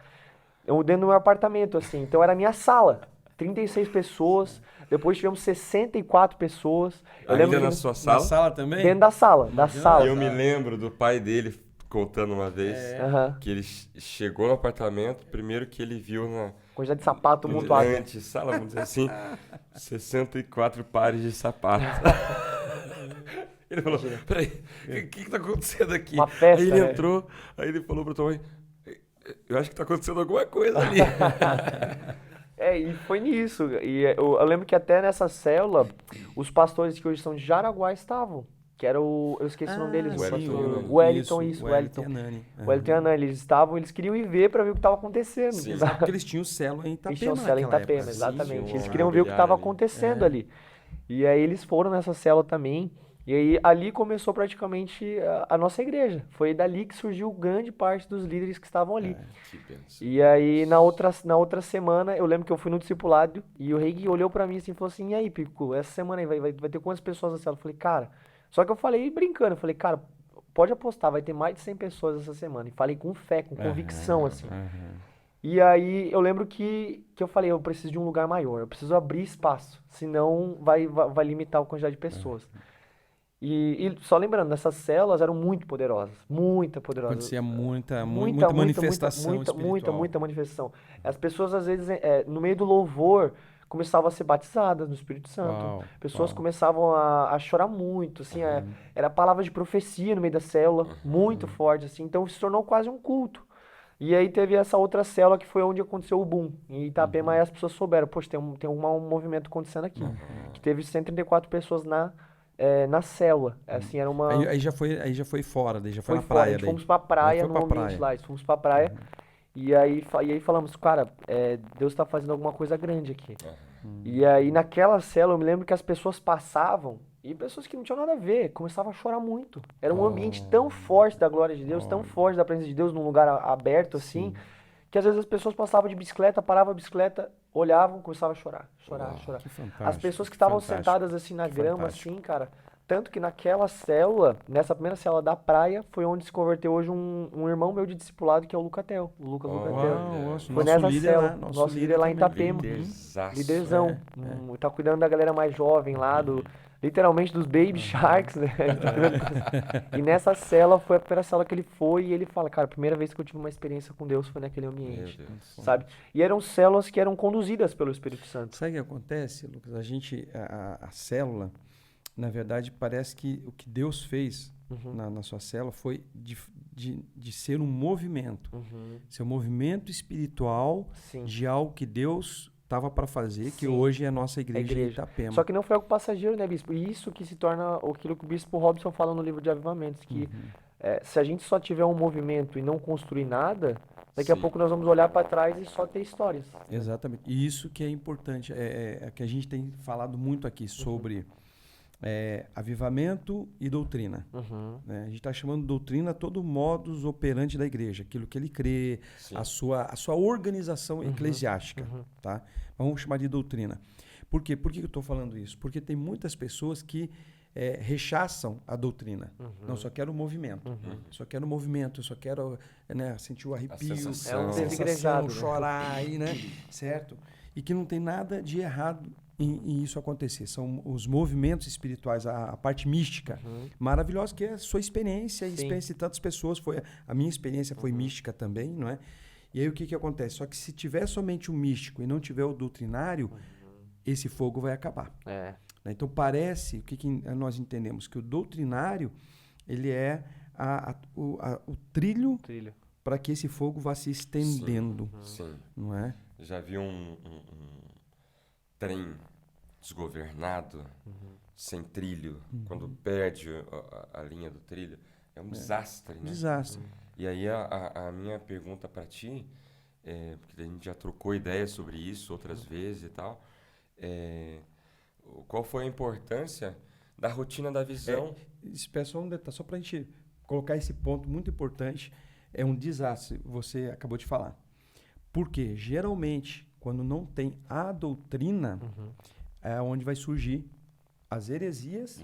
Dentro do meu apartamento, assim. Então era a minha sala. 36 pessoas, depois tivemos 64 pessoas. Ainda na sua sala? Na sala também? Dentro da sala, Eu me lembro do pai dele contando uma vez que ele chegou no apartamento, primeiro que ele viu na... Quantidade de sapato tumultuado. Sala, vamos dizer assim, 64 pares de sapatos. Ele falou, peraí, o que tá acontecendo aqui? Uma festa, aí ele entrou, aí ele falou pra tua mãe, eu acho que tá acontecendo alguma coisa ali. E foi nisso. E eu lembro que até nessa célula, os pastores que hoje são de Jaraguá estavam. Que era eu esqueci o nome deles. O Wellington e a Nani. Eles queriam ir ver para ver o que estava acontecendo. Sim, porque eles tinham célula em Itapema. Eles tinham célula em Itapema, época. exatamente. Sim, eles queriam ver o que estava acontecendo ali. E aí eles foram nessa célula também. E aí ali começou praticamente a nossa igreja. Foi dali que surgiu grande parte dos líderes que estavam ali. Que benção. E aí na outra semana, eu lembro que eu fui no discipulado e o Reiki olhou pra mim assim e falou assim: "E aí, Pico, essa semana aí vai ter quantas pessoas na célula?" Eu falei: "Cara", só que eu falei brincando, eu falei: "Cara, pode apostar, vai ter mais de 100 pessoas essa semana". E falei com fé, com convicção assim. E aí eu lembro que eu falei: "Eu preciso de um lugar maior, eu preciso abrir espaço, senão vai limitar a quantidade de pessoas". E só lembrando, essas células eram muito poderosas, muita poderosas. Acontecia muita Muita, muita, muita, manifestação muita, muita, espiritual. muita manifestação. As pessoas, às vezes, no meio do louvor, começavam a ser batizadas no Espírito Santo. Uau, Pessoas uau. começavam a chorar muito, assim, era palavra de profecia no meio da célula, muito forte, assim. Então, se tornou quase um culto. E aí teve essa outra célula que foi onde aconteceu o boom. Em Itapema, aí as pessoas souberam, poxa, tem um movimento acontecendo aqui. Que teve 134 pessoas na célula. Assim, era uma... Aí já foi fora, daí já foi Foi na fora, a praia gente daí. fomos pra praia Aí foi no pra ambiente praia. lá, fomos pra praia. E aí falamos, cara, Deus tá fazendo alguma coisa grande aqui. E aí naquela célula eu me lembro que as pessoas passavam e pessoas que não tinham nada a ver, começavam a chorar muito. Era um ambiente tão forte da glória de Deus, tão forte da presença de Deus num lugar aberto assim, que às vezes as pessoas passavam de bicicleta, paravam a bicicleta, olhavam, começavam a chorar, chorar. Que fantástico. As pessoas que estavam fantástico. sentadas assim na Que grama, fantástico. assim, cara. Tanto que naquela célula, nessa primeira célula da praia, foi onde se converteu hoje um irmão meu de discipulado, que é o Lucatel. O Lucas Lucatel. Uau, Foi nosso nessa líder célula. lá, Nosso líder lá em também. Itapema. Líderzaço. Líderzão. Tá cuidando da galera mais jovem lá, literalmente dos Baby Sharks, né? E nessa célula foi a primeira célula que ele foi e ele fala, cara, a primeira vez que eu tive uma experiência com Deus foi naquele ambiente, Meu Deus. sabe? E eram células que eram conduzidas pelo Espírito Santo. Sabe o que acontece, Lucas? A célula, na verdade, parece que o que Deus fez na sua célula foi de ser um movimento. Ser um movimento espiritual Sim. de algo que Deus estava para fazer, que hoje é a nossa igreja, em Itapema. Só que não foi algo passageiro, né, Bispo? E isso que se torna aquilo que o Bispo Robson fala no livro de Avivamentos, que se a gente só tiver um movimento e não construir nada, daqui a pouco nós vamos olhar para trás e só ter histórias. Exatamente. E isso que é importante, é que a gente tem falado muito aqui sobre avivamento e doutrina. Né? A gente está chamando de doutrina todo modus operandi da igreja, aquilo que ele crê, a sua organização eclesiástica. Tá? Vamos chamar de doutrina. Por quê? Por que eu estou falando isso? Porque tem muitas pessoas que rechaçam a doutrina. Não, só quero o movimento. Só quero o movimento, só quero sentir o arrepio, A sensação. É um desigrejado, né? chorar aí, né? Certo? E que não tem nada de errado em isso acontecer. São os movimentos espirituais, a parte mística maravilhosa, que é a sua experiência e a experiência de tantas pessoas. A minha experiência foi mística também, não é? E aí o que acontece? Só que se tiver somente o místico e não tiver o doutrinário, esse fogo vai acabar. Então parece, o que nós entendemos? Que o doutrinário, ele é o trilho para que esse fogo vá se estendendo. Sim. Não é? Já vi um trem desgovernado, sem trilho, quando perde a linha do trilho. É um desastre, né? Desastre. E aí a minha pergunta para ti, porque a gente já trocou ideias sobre isso outras vezes e tal, qual foi a importância da rotina da visão? Espera só um detalhe, só para a gente colocar esse ponto muito importante, é um desastre, você acabou de falar. Porque geralmente, quando não tem a doutrina, é onde vai surgir as heresias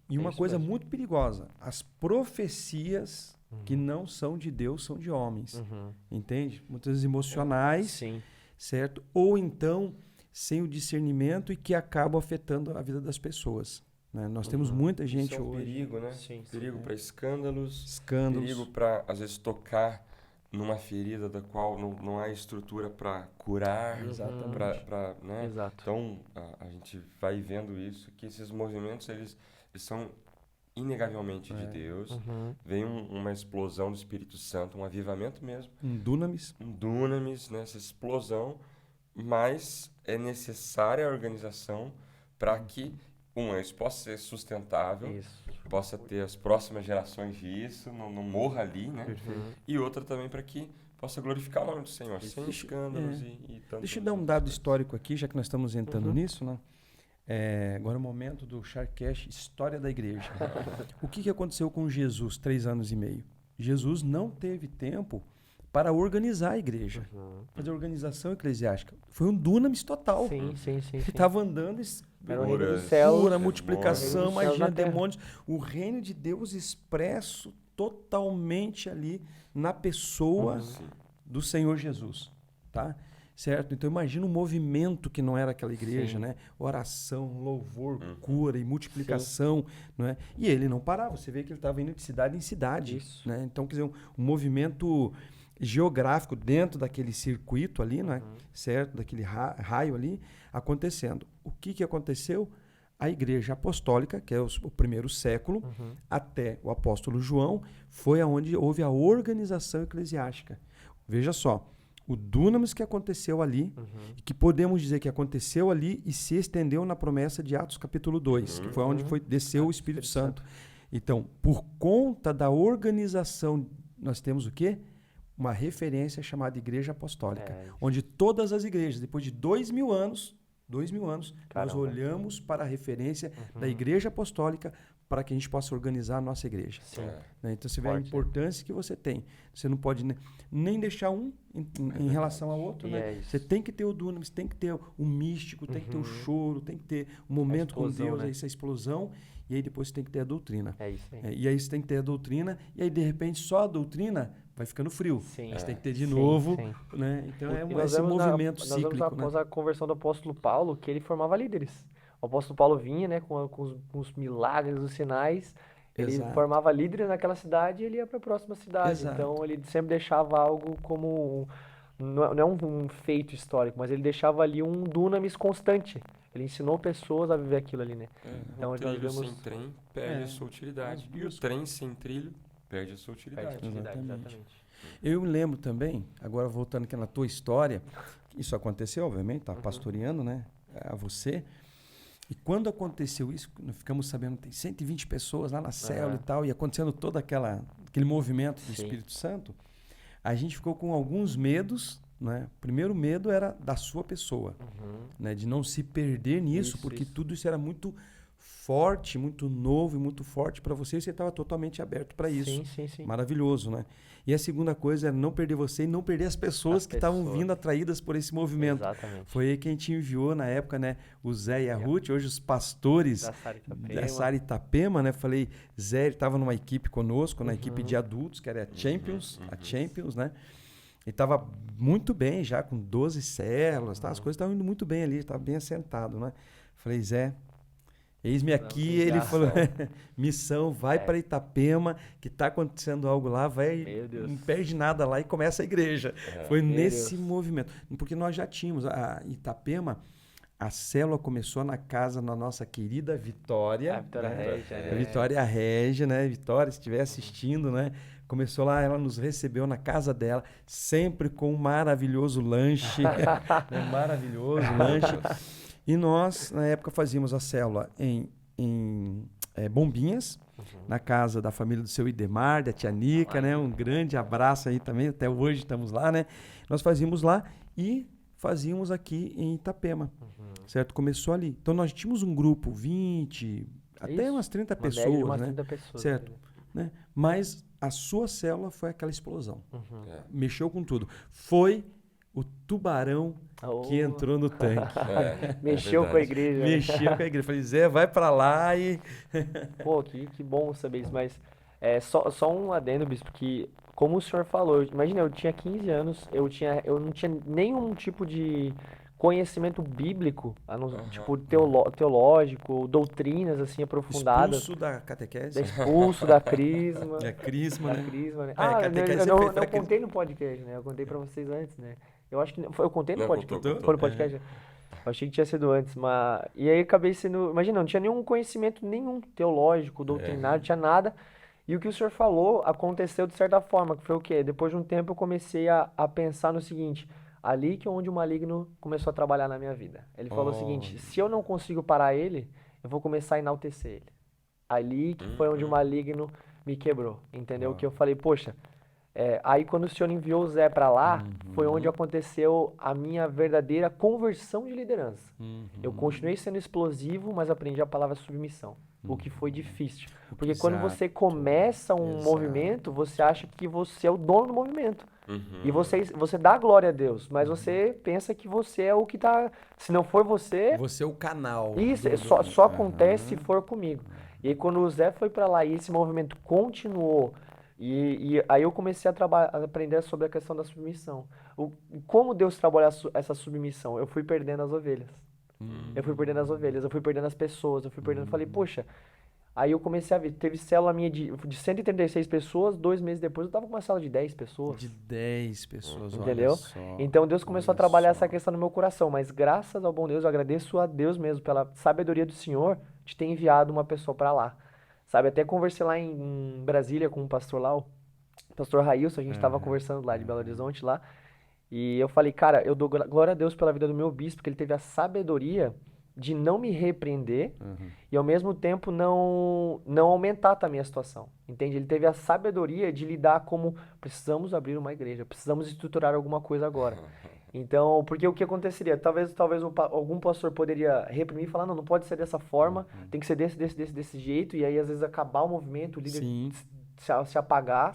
e uma coisa muito perigosa, as profecias que não são de Deus, são de homens. Entende? Muitas vezes emocionais, certo? Ou então sem o discernimento e que acabam afetando a vida das pessoas. Né? Nós temos muita gente Isso é um hoje. perigo, né? Perigo para escândalos, Escândalos. perigo para, às vezes, tocar numa ferida da qual não há estrutura para curar. Exatamente. Né? Exato. Então, a gente vai vendo isso, que esses movimentos, eles são inegavelmente de Deus. Vem uma explosão do Espírito Santo, um avivamento mesmo. Um dunamis. Um dunamis, né? Essa explosão. Mas é necessária a organização para que, isso possa ser sustentável, possa ter as próximas gerações disso, não morra ali, né? E outra também para que possa glorificar o nome do Senhor, sem escândalos e tanto. Deixa eu dar um dado histórico aqui, já que nós estamos entrando nisso, né? Agora é o momento do Sharkcast, História da Igreja. O que aconteceu com Jesus 3 anos e meio? Jesus não teve tempo para organizar a igreja, fazer organização eclesiástica. Foi um dunamis total. Sim. Ele estava andando, Era o reino dos céus. pura multiplicação, demônios. magia, Na terra. demônios. O reino de Deus expresso totalmente ali na pessoa do Senhor Jesus, tá? Certo? Então imagina o movimento que não era aquela igreja, né? Oração, louvor, cura e multiplicação, não é? E ele não parava, você vê que ele estava indo de cidade em cidade, Isso. né? Então, quer dizer, um movimento geográfico dentro daquele circuito ali, né? Certo? Daquele raio ali acontecendo. O que aconteceu? A igreja apostólica, que é o primeiro século, até o apóstolo João, foi onde houve a organização eclesiástica. Veja só, o dunamis que aconteceu ali, e que podemos dizer que aconteceu ali e se estendeu na promessa de Atos capítulo 2, que foi onde desceu o Espírito Santo. Então, por conta da organização, nós temos o quê? Uma referência chamada Igreja Apostólica, onde todas as igrejas, depois de 2000 anos, nós Caramba. olhamos para a referência da Igreja Apostólica para que a gente possa organizar a nossa igreja. Né? Então, você vê a Forte, importância que você tem. Você não pode nem deixar um em relação ao outro. Né? Você tem que ter o dunamis, tem que ter o místico, tem que ter o choro, tem que ter o momento com explosão, Deus, né? essa explosão, e aí depois você tem que ter a doutrina. É isso aí. E aí você tem que ter a doutrina, e aí de repente só a doutrina vai ficando frio. Sim. Você tem que ter de Sim, novo. sim. Né? Então E é esse movimento nós cíclico. vemos após a conversão do apóstolo Paulo que ele formava líderes. O apóstolo Paulo vinha, né, com os milagres, os sinais, ele Exato. formava líderes naquela cidade e ele ia para a próxima cidade. Exato. Então ele sempre deixava algo como não é um feito histórico, mas ele deixava ali um dunamis constante. Ele ensinou pessoas a viver aquilo ali, né? Então O nós trilho vemos sem trem perde a sua utilidade. E o trem sem trilho perde a sua utilidade. Exatamente. Eu me lembro também, agora voltando aqui na tua história, isso aconteceu, obviamente, tá pastoreando, né, a você. E quando aconteceu isso, nós ficamos sabendo que tem 120 pessoas lá na célula e tal, e acontecendo todo aquele movimento do Espírito Santo, a gente ficou com alguns medos, né? O primeiro medo era da sua pessoa, né? De não se perder nisso, porque tudo isso era muito forte, muito novo e muito forte para você, e você estava totalmente aberto para isso. Sim. Maravilhoso, né? E a segunda coisa era não perder você e não perder as pessoas que estavam vindo atraídas por esse movimento. Exatamente. Foi aí que a gente enviou na época, né? O Zé e a Ruth, hoje os pastores da Sara Itapema, né? Falei, Zé, ele estava numa equipe conosco, na equipe de adultos, que era a Champions, né? E estava muito bem já, com 12 células, tá? As coisas estavam indo muito bem ali, estava bem assentado, né? Falei, Zé, eis-me aqui, ele falou, missão, vai para Itapema, que está acontecendo algo lá, não perde nada lá e começa a igreja. Foi nesse movimento. Porque nós já tínhamos a Itapema, a célula começou na casa da nossa querida Vitória. A Vitória Régia, né? A Vitória Régia, né? Vitória, se estiver assistindo, né? Começou lá, ela nos recebeu na casa dela, sempre com um maravilhoso lanche. Um maravilhoso lanche. E nós, na época, fazíamos a célula em Bombinhas, na casa da família do seu Idemar, da tia Nica, né? Um grande abraço aí também, até hoje estamos lá, né? Nós fazíamos lá e fazíamos aqui em Itapema, certo? Começou ali. Então, nós tínhamos um grupo, 20, até umas 30 pessoas, umas né? 30 pessoas, certo? Né? Mas a sua célula foi aquela explosão. Mexeu com tudo. Foi o tubarão que entrou no tanque. Mexeu com a igreja. Mexeu com a igreja. Falei, Zé, vai pra lá e... Pô, que bom saber isso, mas só um adendo, bispo, que como o senhor falou, imagina, eu tinha 15 anos, eu não tinha nenhum tipo de conhecimento bíblico, tipo teológico, doutrinas assim aprofundadas. Expulso da catequese. Expulso da crisma. Crisma, né? Crisma, né? Catequese eu foi não contei no podcast, né? Eu contei pra vocês antes, né? Eu acho que eu contei no podcast. Contou. Foi no podcast. Eu achei que tinha sido antes, mas... E aí acabei sendo... Imagina, não tinha nenhum conhecimento nenhum teológico, doutrinário, não tinha nada. E o que o senhor falou aconteceu de certa forma, que foi o quê? Depois de um tempo eu comecei a pensar no seguinte, ali que é onde o maligno começou a trabalhar na minha vida. Ele falou o seguinte, se eu não consigo parar ele, eu vou começar a enaltecer ele. Ali que foi onde o maligno me quebrou, entendeu? Que eu falei, poxa, Aí quando o Senhor enviou o Zé para lá, foi onde aconteceu a minha verdadeira conversão de liderança. Eu continuei sendo explosivo, mas aprendi a palavra submissão, o que foi difícil. Porque quando você começa um movimento, você acha que você é o dono do movimento. E você dá glória a Deus, mas você pensa que você é o que tá... Se não for você... Você é o canal. Isso, só acontece se for comigo. E aí quando o Zé foi para lá e esse movimento continuou, e aí eu comecei a aprender sobre a questão da submissão. Como Deus trabalha essa submissão? Eu fui perdendo as ovelhas. Eu fui perdendo as ovelhas, eu fui perdendo as pessoas, eu fui perdendo... Falei, poxa... Aí eu comecei a ver, teve célula minha de 136 pessoas, 2 meses depois eu tava com uma célula de 10 pessoas. De 10 pessoas, Entendeu? olha só. Então Deus começou a trabalhar só. essa questão no meu coração, mas graças ao bom Deus, eu agradeço a Deus mesmo pela sabedoria do Senhor de ter enviado uma pessoa para lá. Sabe, até conversei lá em Brasília com um pastor lá, o pastor Railson, a gente tava conversando lá de Belo Horizonte lá, e eu falei, cara, eu dou glória a Deus pela vida do meu bispo, porque ele teve a sabedoria de não me repreender e ao mesmo tempo não aumentar também a situação, entende? Ele teve a sabedoria de lidar como precisamos abrir uma igreja, precisamos estruturar alguma coisa agora. Então, porque o que aconteceria? Talvez algum pastor poderia reprimir e falar, não pode ser dessa forma, tem que ser desse jeito, e aí às vezes acabar o movimento, o líder se apagar,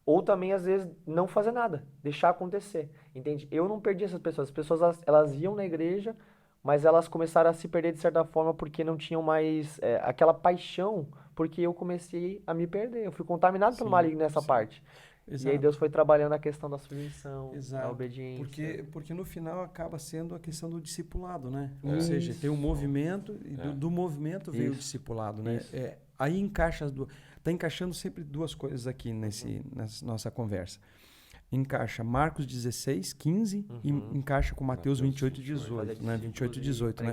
ou também às vezes não fazer nada, deixar acontecer, entende? Eu não perdi essas pessoas, as pessoas elas iam na igreja, mas elas começaram a se perder de certa forma porque não tinham mais aquela paixão, porque eu comecei a me perder. Eu fui contaminado pelo maligno nessa parte. Exato. E aí Deus foi trabalhando a questão da submissão, Exato. da obediência. Porque no final acaba sendo a questão do discipulado, né? Ou seja, tem um movimento e do movimento veio o discipulado, né? Aí encaixa tá encaixando sempre duas coisas aqui nessa nossa conversa. Encaixa Marcos 16, 15 e encaixa com Mateus 28, 18, né? 28, 18, né?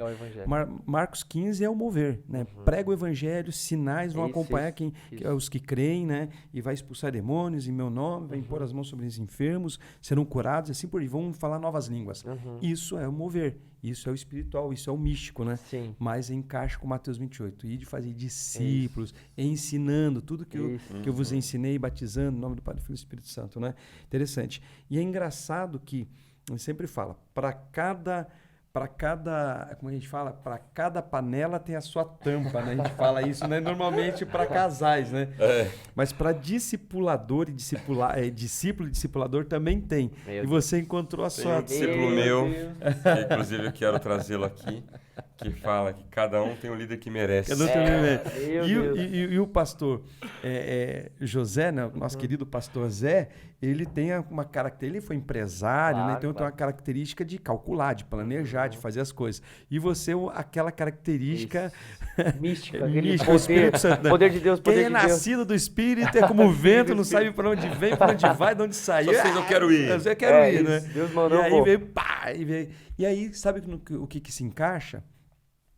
Marcos 15 é o mover, né? Prega o evangelho, sinais vão acompanhar os que creem, né? E vai expulsar demônios em meu nome, vai impor as mãos sobre os enfermos, serão curados, assim por aí, vão falar novas línguas. Isso é o mover, isso é o espiritual, isso é o místico, né? Sim. Mas encaixa com Mateus 28, e de fazer discípulos, ensinando tudo que eu vos ensinei, batizando em nome do Pai, do Filho e do Espírito Santo, né? Interessante. E é engraçado que, ele sempre fala, para cada, como a gente fala, para cada panela tem a sua tampa, né? A gente fala isso, né? Normalmente para casais, né? Mas para discipulador e discípulo e discipulador também tem. E você encontrou a sua... Tem um discípulo meu, que inclusive eu quero trazê-lo aqui, que fala que cada um tem o líder que merece. E o pastor José, né, o nosso querido pastor Zé, ele tem uma característica, ele foi empresário, né, então tem uma característica de calcular, de planejar, de fazer as coisas. E você, aquela característica mística, o Espírito Santo, né? Poder de Deus, Quem é nascido do Espírito é como o vento, não sabe para onde vem, para onde vai, de onde sai. Só sei que eu quero ir. Eu quero ir, né? Deus mandou, e aí veio, pá, e aí, sabe o que se encaixa?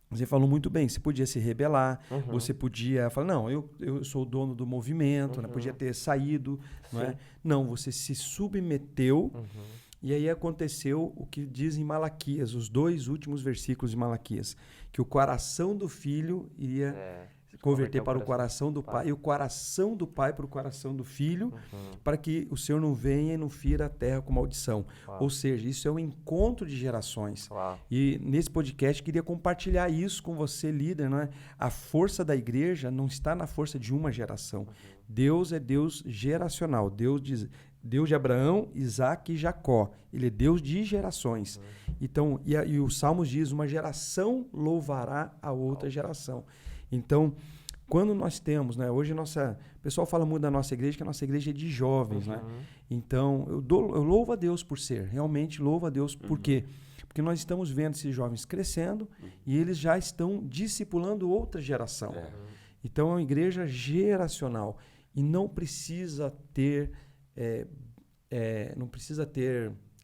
Você falou muito bem, você podia se rebelar, você podia falar, não, eu sou o dono do movimento, né? Podia ter saído, não é? Não, você se submeteu, e aí aconteceu o que diz em Malaquias, os 2 últimos versículos de Malaquias, que o coração do filho iria converter para o coração do pai, e o coração do pai para o coração do filho, para que o Senhor não venha e não fira a terra com maldição. Ou seja, isso é um encontro de gerações. E nesse podcast queria compartilhar isso com você, líder, não é? A força da igreja não está na força de uma geração. Deus é Deus geracional. Deus de Abraão, Isaac e Jacó. Ele é Deus de gerações. Então, e o Salmos diz, uma geração louvará a outra geração. Então, quando nós temos, né? Hoje o pessoal fala muito da nossa igreja, que a nossa igreja é de jovens, né? Então, eu louvo a Deus por ser, realmente louvo a Deus. Por quê? Porque nós estamos vendo esses jovens crescendo e eles já estão discipulando outra geração. Então, é uma igreja geracional e não precisa ter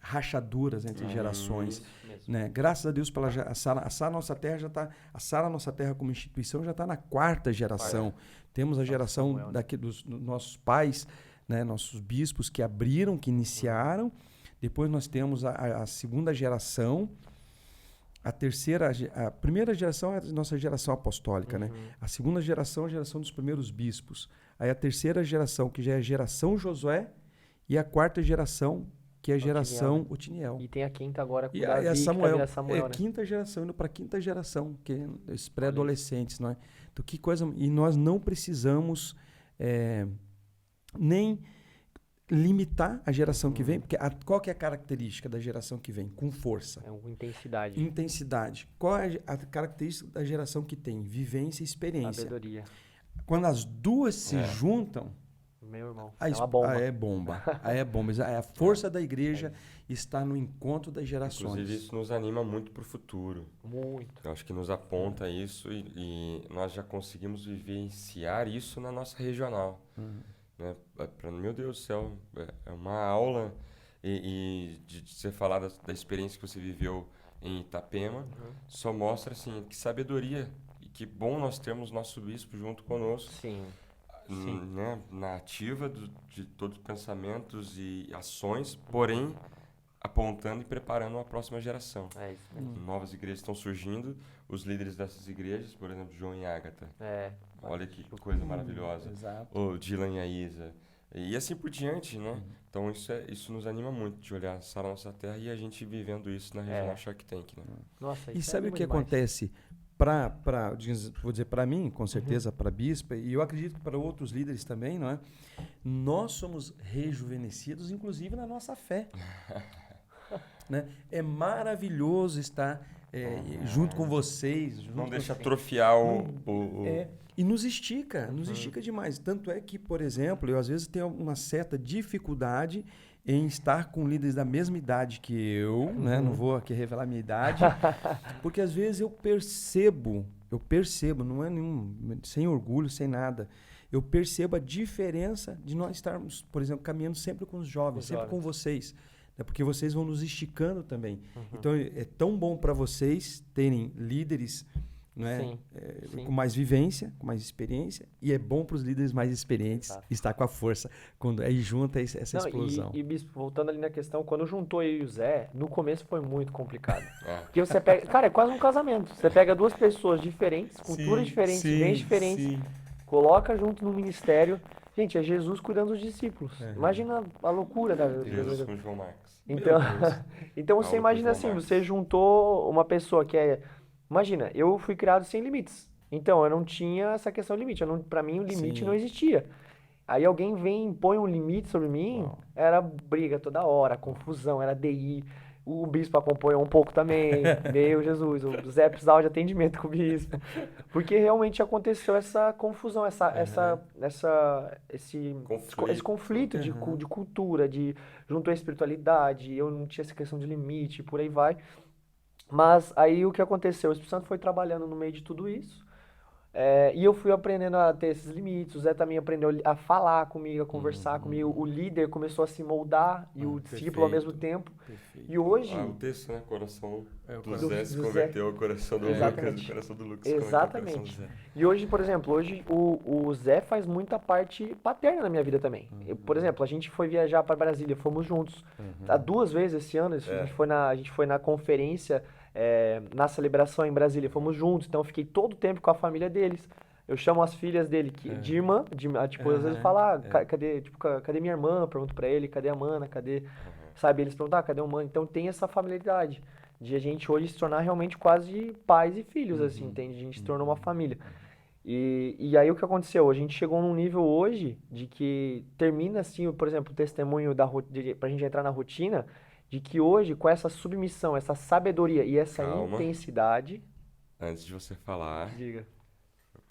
rachaduras entre gerações, né? Graças a Deus pela a Sara Nossa Terra a Sara Nossa Terra como instituição já está na 4ª geração. Temos a geração dos nossos pais, né? Nossos bispos que abriram, que iniciaram. Depois nós temos a 2ª geração. A primeira geração é a nossa geração apostólica, né? A 2ª geração é a geração dos primeiros bispos. Aí a 3ª geração, que já é a geração Josué, E a quarta geração, que é a geração Otiniel. E tem a quinta agora com E o Davi, a que Samuel, vira Samuel, né? quinta geração, indo para a quinta geração, que é os pré-adolescentes, não é? Então, que coisa... E nós não precisamos nem limitar a geração que vem, porque qual que é a característica da geração que vem? Com força. É uma intensidade. Intensidade. Qual é a característica da geração que tem? Vivência e experiência. Sabedoria. Quando as duas se juntam, Meu irmão, é uma bomba. é bomba. Aí é bomba. A força da igreja está no encontro das gerações. Inclusive, isso nos anima muito para o futuro. Muito. Eu acho que nos aponta isso e nós já conseguimos vivenciar isso na nossa regional. Né? Meu Deus do céu, é uma aula e de você falar da experiência que você viveu em Itapema, só mostra assim, que sabedoria e que bom nós termos nosso bispo junto conosco. Sim. Né? Na ativa de todos os pensamentos e ações, porém apontando e preparando a próxima geração. É isso mesmo. Novas igrejas estão surgindo, os líderes dessas igrejas, por exemplo, João e Ágata. Olha que coisa maravilhosa. Exato. O Dylan e a Isa. E assim por diante, né? Então isso nos anima muito de olhar a nossa terra e a gente vivendo isso na regional Shark Tank, né? Nossa, E isso sabe o que demais. acontece? Vou dizer para mim, com certeza para a bispa, e eu acredito que para outros líderes também, não é? Nós somos rejuvenescidos, inclusive na nossa fé. Né? É maravilhoso estar junto com vocês. Não deixa atrofiar E nos estica demais. Tanto é que, por exemplo, eu às vezes tenho uma certa dificuldade em estar com líderes da mesma idade que eu, né? Não vou aqui revelar minha idade, porque às vezes eu percebo, não é sem orgulho, sem nada, eu percebo a diferença de nós estarmos, por exemplo, caminhando sempre com os jovens, sempre com vocês, né? Porque vocês vão nos esticando também. Então é tão bom para vocês terem líderes, né? Com mais vivência, com mais experiência, e é bom para os líderes mais experientes estar com a força quando aí junta essa explosão. E bispo, voltando ali na questão, quando juntou eu e o Zé, no começo foi muito complicado. Porque você pega, cara, é quase um casamento. Você pega duas pessoas diferentes, culturas diferentes, bens diferentes, coloca junto no ministério. Gente, é Jesus cuidando dos discípulos. Imagina a loucura da Jesus com João Marcos. Então você imagina assim, você juntou uma pessoa que é... Imagina, eu fui criado sem limites. Então, eu não tinha essa questão de limite. Pra mim, o limite não existia. Aí alguém vem e impõe um limite sobre mim, era briga toda hora, confusão, era DI. O bispo acompanhou um pouco também. Meu Jesus, o Zé precisava de atendimento com o bispo. Porque realmente aconteceu essa confusão, esse conflito de cultura, junto à espiritualidade. Eu não tinha essa questão de limite, por aí vai. Mas aí o que aconteceu? O Espírito Santo foi trabalhando no meio de tudo isso. E eu fui aprendendo a ter esses limites. O Zé também aprendeu a falar comigo, a conversar comigo. O líder começou a se moldar e o discípulo ao mesmo tempo. E hoje... o texto, né? Coração do do Zé se Zé. converteu ao coração do Lucas, o coração do Lucas se converteu ao coração do Zé. E hoje, por exemplo, o Zé faz muita parte paterna na minha vida também. Por exemplo, a gente foi viajar para Brasília, fomos juntos. 2 vezes esse ano, a gente foi na conferência... na celebração em Brasília, fomos juntos, então eu fiquei todo o tempo com a família deles. Eu chamo as filhas dele de irmã, tipo, às vezes fala, cadê minha irmã? Pergunto pra ele, cadê a mana, cadê, sabe? Eles perguntam, cadê o mano? Então tem essa familiaridade de a gente hoje se tornar realmente quase pais e filhos, assim, entende? A gente se tornou uma família. E aí o que aconteceu? A gente chegou num nível hoje de que termina assim, por exemplo, o testemunho pra gente entrar na rotina, de que hoje, com essa submissão, essa sabedoria e essa intensidade... Antes de você falar, Diga.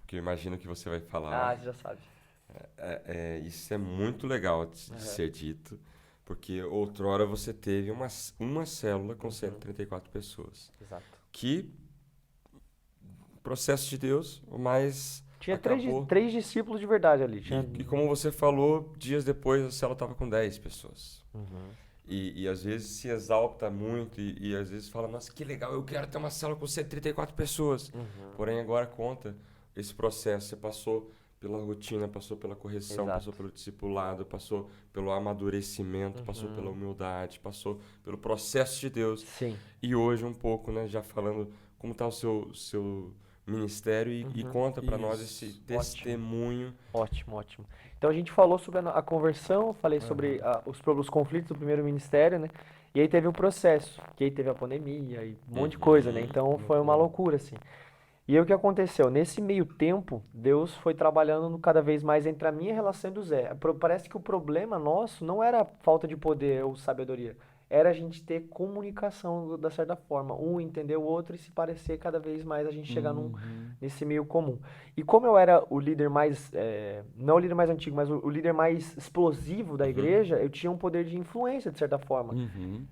porque eu imagino que você vai falar. Você já sabe. Isso é muito legal de ser dito, porque outrora você teve uma célula com 134 pessoas. Exato. Que, processo de Deus, mas tinha 3 discípulos de verdade ali. E como você falou, dias depois a célula estava com 10 pessoas. E às vezes se exalta muito e às vezes fala, nossa, que legal, eu quero ter uma célula com 134 pessoas. Porém, agora conta esse processo. Você passou pela rotina, passou pela correção, passou pelo discipulado, passou pelo amadurecimento, passou pela humildade, passou pelo processo de Deus. Sim. E hoje um pouco, né, já falando como está o seu ministério e conta para nós esse testemunho. Ótimo. Então a gente falou sobre a conversão, falei sobre os conflitos do primeiro ministério, né? E aí teve o processo, que aí teve a pandemia e um monte de coisa, né? Então foi uma loucura, assim. E aí o que aconteceu? Nesse meio tempo, Deus foi trabalhando cada vez mais entre a minha relação e do Zé. Parece que o problema nosso não era falta de poder ou sabedoria, era a gente ter comunicação da certa forma, um entender o outro e se parecer cada vez mais a gente chegar nesse meio comum. E como eu era o líder mais, não o líder mais antigo, mas o líder mais explosivo da igreja, eu tinha um poder de influência de certa forma.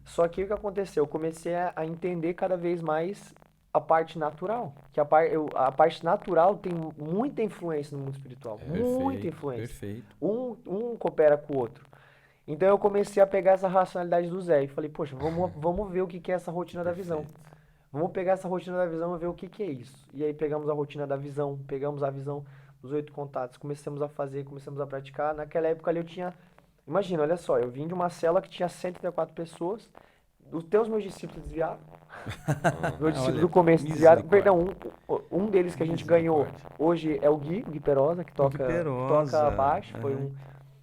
Só que o que aconteceu? Eu comecei a entender cada vez mais a parte natural, que a parte natural tem muita influência no mundo espiritual, muita influência. Perfeito. Um coopera com o outro. Então eu comecei a pegar essa racionalidade do Zé e falei, poxa, vamos ver o que é essa rotina da visão. Vamos pegar essa rotina da visão e ver o que é isso. E aí pegamos a rotina da visão, pegamos a visão dos 8 contatos, começamos a fazer, começamos a praticar. Naquela época ali eu tinha, imagina, olha só, eu vim de uma célula que tinha 134 pessoas, os meus discípulos desviaram. Meu discípulo do começo desviaram. Perdão, um deles que a gente ganhou hoje é o Gui Perosa, que toca baixo, foi um...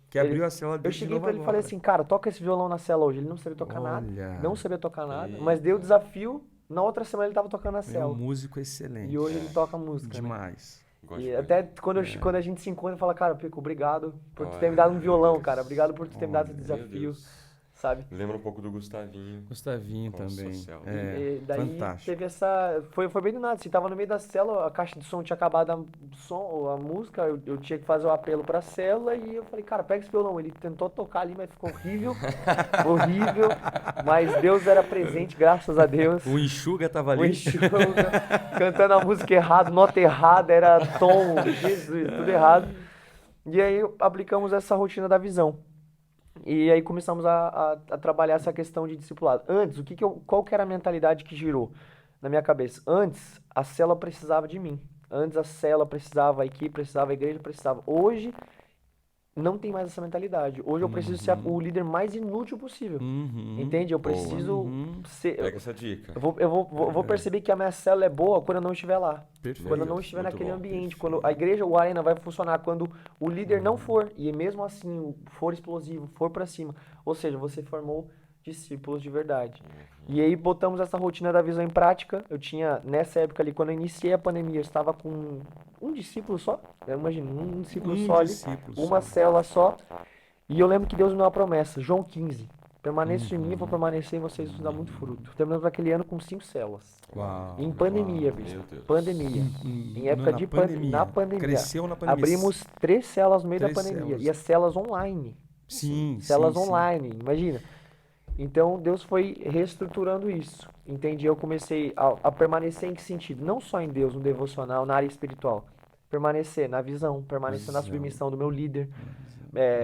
Que abriu a célula dele. Eu cheguei pra ele e falei assim, cara, toca esse violão na célula hoje. Ele não sabia tocar nada. Não sabia tocar nada. Mas deu o desafio. Na outra semana ele tava tocando na célula. É um músico excelente. E hoje ele toca música. Demais. Né? E até quando a gente se encontra, fala, cara, Pico, obrigado por tu ter me dado um violão, cara. Obrigado por tu ter me dado esse desafio. Sabe? Lembra um pouco do Gustavinho. Gustavinho também. E daí fantástico. teve essa... Foi bem do nada. Assim, tava no meio da célula, a caixa de som tinha acabado a música, eu tinha que fazer o apelo pra célula e eu falei, cara, pega esse violão. Ele tentou tocar ali, mas ficou horrível. horrível. Mas Deus era presente, graças a Deus. O Enxuga tava ali. O Enxuga, cantando a música errada, nota errada, era tom, Jesus, tudo errado. E aí aplicamos essa rotina da visão. E aí começamos a trabalhar essa questão de discipulado. Antes, qual que era a mentalidade que girou na minha cabeça? Antes, a célula precisava de mim. Antes a célula precisava, a equipe precisava, a igreja precisava. Hoje, não tem mais essa mentalidade. Hoje eu preciso ser o líder mais inútil possível. Entende? Eu preciso ser... Pega essa dica. Eu vou perceber que a minha célula é boa quando eu não estiver lá. Perfeito. Quando eu não estiver naquele ambiente. Quando a igreja, o Arena vai funcionar quando o líder não for. E mesmo assim, for explosivo, for pra cima. Ou seja, você formou discípulos de verdade. E aí botamos essa rotina da visão em prática. Eu tinha, nessa época ali, quando eu iniciei a pandemia, eu estava com um discípulo só. Eu imagino, um discípulo só ali. Uma célula só. E eu lembro que Deus me deu uma promessa. João 15. Permaneça em mim, eu vou permanecer em vocês, isso dá muito fruto. Terminamos aquele ano com 5 células. Uau. Em pandemia, bicho. Pandemia. Em época de pandemia. Na pandemia. Cresceu na pandemia. Abrimos 3 células no meio da 3 pandemia. células. E as células online. Sim, Células sim, online, imagina. Então, Deus foi reestruturando isso. Entendi? Eu comecei a permanecer em que sentido? Não só em Deus, no devocional, na área espiritual. Permanecer na visão, permanecer na submissão do meu líder.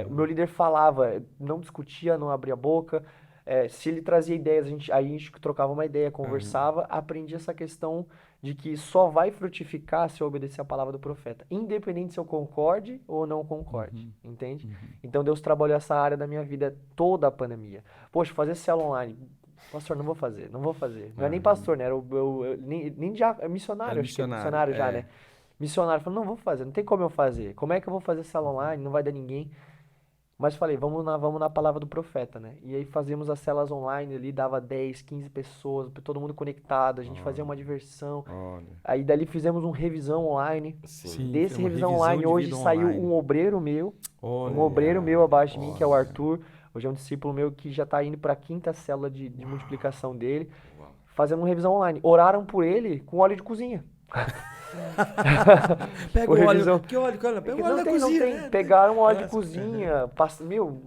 O meu líder falava, não discutia, não abria a boca. Se ele trazia ideias, a gente trocava uma ideia, conversava. Aprendi essa questão de que só vai frutificar se eu obedecer a palavra do profeta. Independente se eu concorde ou não concorde. Entende? Então Deus trabalhou essa área da minha vida toda a pandemia. Poxa, fazer célula online. Pastor, não vou fazer. Não é nem pastor, né? Nem já, missionário, acho que é missionário já, né? Missionário, falou, não vou fazer, não tem como eu fazer. Como é que eu vou fazer célula online? Não vai dar ninguém. Mas falei, vamos na palavra do profeta, né? E aí fazíamos as células online ali, dava 10, 15 pessoas, todo mundo conectado, a gente fazia uma diversão. Aí dali fizemos um revisão online. Sim. Desse revisão online, hoje saiu um obreiro meu, abaixo de mim, que é o Arthur. Hoje é um discípulo meu que já está indo para a 5ª célula de multiplicação dele. Fazendo uma revisão online. Oraram por ele com óleo de cozinha. Pega o óleo. Que óleo, cara? Pega o óleo da cozinha. Não tem. Pegaram óleo de cozinha. Meu,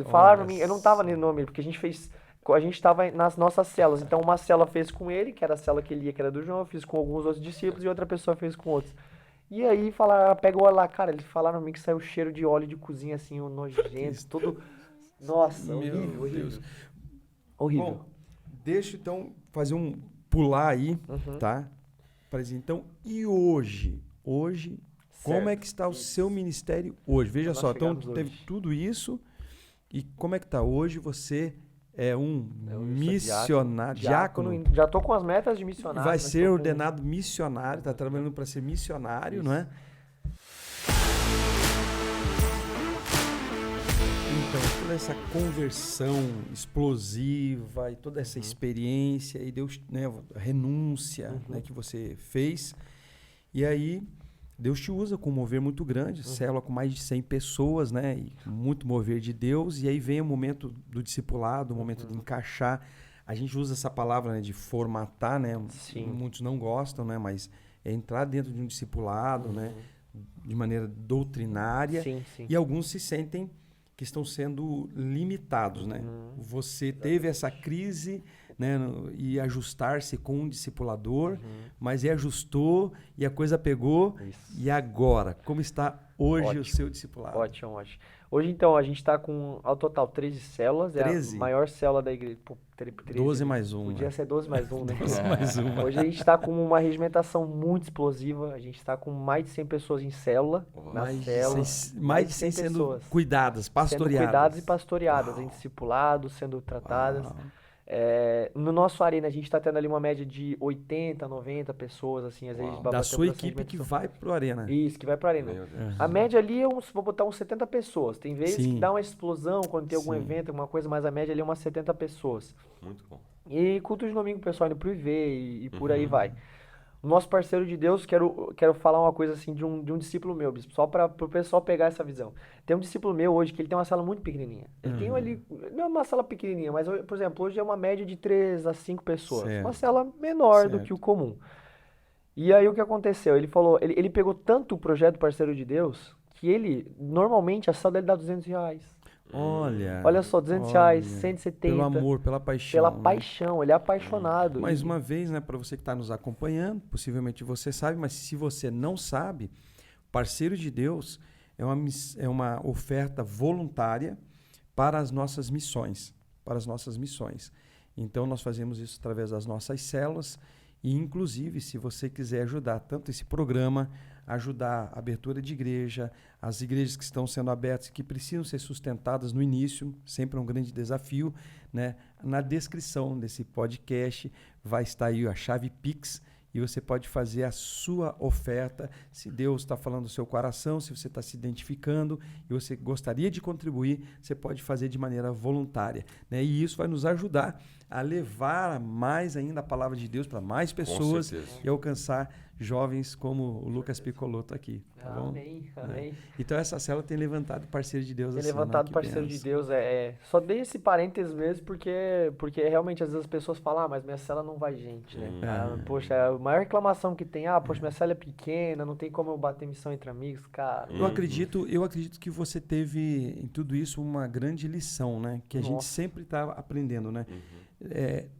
falaram pra mim. Eu não tava no nome, porque a gente tava nas nossas células. Então uma célula fez com ele, que era a célula que ele ia, que era do João. Eu fiz com alguns outros discípulos e outra pessoa fez com outros. E aí falaram, pega o óleo lá. Cara, eles falaram pra mim que saiu cheiro de óleo de cozinha, assim, nojento, tudo. Nossa, horrível. Horrível. Bom, deixa então fazer pular aí, tá? Então, e hoje? Como é que está o seu ministério hoje? Veja só, então teve tudo isso. E como é que está? Hoje você é um Eu sou missionário, diácono. Já tô com as metas de missionário. Vai mas ser tô com- ordenado missionário, está trabalhando para ser missionário, não é? Então, toda essa conversão explosiva e toda essa experiência e Deus, né, a renúncia, né, que você fez, e aí Deus te usa com um mover muito grande, célula com mais de 100 pessoas, né, e muito mover de Deus, e aí vem o momento do discipulado, o momento de encaixar. A gente usa essa palavra, né, de formatar, né? Sim. Muitos não gostam, né, mas é entrar dentro de um discipulado, né, de maneira doutrinária. Sim, sim. E alguns se sentem que estão sendo limitados, né? Você teve essa crise, né, e ajustar-se com um discipulador, mas ajustou e a coisa pegou. Isso. E agora, como está hoje Ótimo. o seu discipulado? Ótimo, ótimo. Hoje, então, a gente está com, ao total, 13 células. 13? É a maior célula da igreja. Pô, 12 mais 1. Podia ser 12 mais 1, né? 12 mais 1. Hoje a gente está com uma regimentação muito explosiva. A gente está com mais de 100 pessoas em célula. Na célula. Mais de 100 sendo pessoas. cuidadas, pastoreadas. Sendo cuidadas e pastoreadas, em discipulados, sendo tratadas. Uau. No nosso arena, a gente está tendo ali uma média de 80, 90 pessoas, assim, às vezes Da bateu sua por essa equipe que regimentação. vai pro Arena. Isso, que vai pra arena. Meu Deus. A média ali é vou botar uns 70 pessoas. Tem vezes Sim. que dá uma explosão quando tem algum Sim. evento, alguma coisa, mas a média ali é umas 70 pessoas. Muito bom. E culto de domingo, o pessoal indo pro IV e por aí vai. O nosso parceiro de Deus, quero falar uma coisa assim de um discípulo meu, bispo, só para o pessoal pegar essa visão. Tem um discípulo meu hoje que ele tem uma sala muito pequenininha. Ele tem ali, não é uma sala pequenininha, mas, por exemplo, hoje é uma média de 3 a 5 pessoas. Certo. Uma cela menor do Certo. que o comum. E aí o que aconteceu? Ele falou, ele pegou tanto o projeto Parceiro de Deus, que normalmente a sala dele dá R$200. Olha só, R$200, 170. Pelo amor, pela paixão. Pela né? paixão, ele é apaixonado. Mais uma vez, né, para você que está nos acompanhando, possivelmente você sabe, mas se você não sabe, Parceiro de Deus é uma oferta voluntária para as nossas missões. Para as nossas missões. Então, nós fazemos isso através das nossas células e, inclusive, se você quiser ajudar tanto esse programa, ajudar a abertura de igreja, as igrejas que estão sendo abertas, que precisam ser sustentadas no início, sempre é um grande desafio, né? Na descrição desse podcast vai estar aí a chave Pix e você pode fazer a sua oferta, se Deus está falando do seu coração, se você está se identificando e você gostaria de contribuir, você pode fazer de maneira voluntária, né? E isso vai nos ajudar a levar mais ainda a palavra de Deus para mais pessoas certeza. e alcançar jovens como o Lucas Picolotto aqui, tá bom? Amém, amém. Então essa célula tem levantado parceiro de Deus Ter assim, levantado né? Que parceiro de benção. Deus só dei esse parênteses mesmo porque realmente às vezes as pessoas falam, mas minha cela não vai gente, né? Poxa, a maior reclamação que tem, poxa, minha cela é pequena, não tem como eu bater missão entre amigos, cara. Eu acredito que você teve em tudo isso uma grande lição, né? Que a gente Nossa. sempre está aprendendo, né?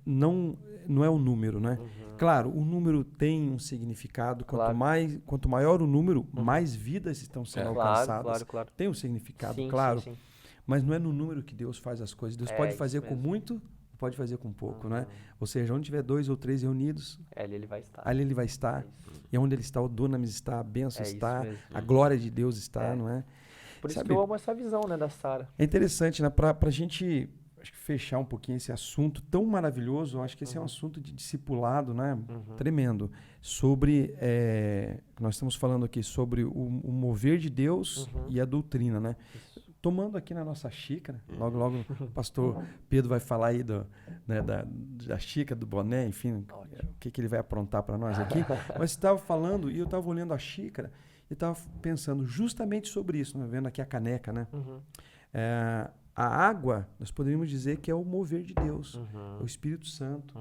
Não é o número, né? Claro, o número tem um significado. Claro. Quanto maior o número, mais vidas estão sendo alcançadas. Claro. Tem um significado, Sim, claro. sim. Mas não é no número que Deus faz as coisas. Deus pode Isso fazer com mesmo. muito, pode fazer com pouco, né? Ou seja, onde tiver 2 ou 3 reunidos, Ali ele vai estar. ali ele vai estar. E onde ele está, o dunamis está, a bênção É isso está, mesmo. a glória de Deus está, não é? Por isso Sabe- que eu amo essa visão, né, da Sara. É interessante, né? Para a gente acho que fechar um pouquinho esse assunto tão maravilhoso, eu acho que esse é um assunto de discipulado, né? Tremendo. Sobre, nós estamos falando aqui sobre o mover de Deus e a doutrina, né? Tomando aqui na nossa xícara, logo o pastor Pedro vai falar aí da xícara, do boné, enfim, o que ele vai aprontar para nós aqui. Mas você estava falando e eu estava olhando a xícara e estava pensando justamente sobre isso, né? Vendo aqui a caneca, né? A água, nós poderíamos dizer que é o mover de Deus, é o Espírito Santo,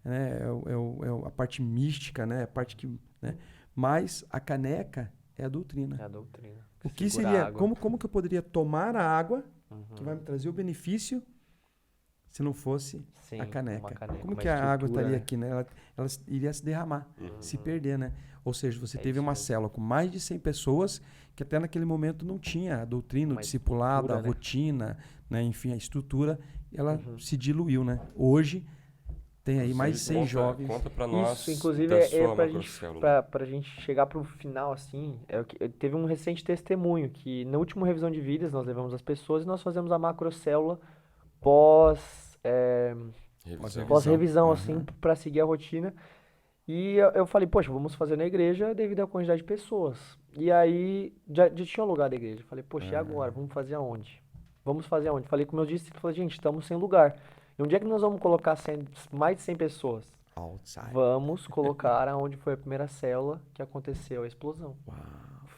né? É a parte mística, né? A parte que, né? Mas a caneca é a doutrina. É a doutrina. O que segura a seria, água. como que eu poderia tomar a água que vai me trazer o benefício se não fosse Sim, a caneca? uma caneca, Como uma que a água estrutura, estaria né? aqui, né? Ela iria se derramar, se perder, né? Ou seja, você teve isso uma mesmo. célula com mais de 100 pessoas que até naquele momento não tinha a doutrina, o Uma discipulado, a estrutura, né? rotina, né? Enfim, a estrutura, ela se diluiu, né? Hoje tem aí mais de 100 jovens. Conta pra nós Isso, inclusive, da sua pra macrocélula. pra gente chegar pro final, assim, teve um recente testemunho que na última revisão de vidas nós levamos as pessoas e nós fazemos a macrocélula pós Revisão. pós-revisão, assim, pra seguir a rotina. E eu falei, poxa, vamos fazer na igreja devido à quantidade de pessoas. E aí, já tinha um lugar da igreja. Falei, poxa, e agora? Vamos fazer aonde? Vamos fazer aonde? Falei com meus discípulos, falei, gente, estamos sem lugar. E onde é que nós vamos colocar mais de 100 pessoas? Outside. Vamos colocar aonde foi a primeira célula que aconteceu a explosão.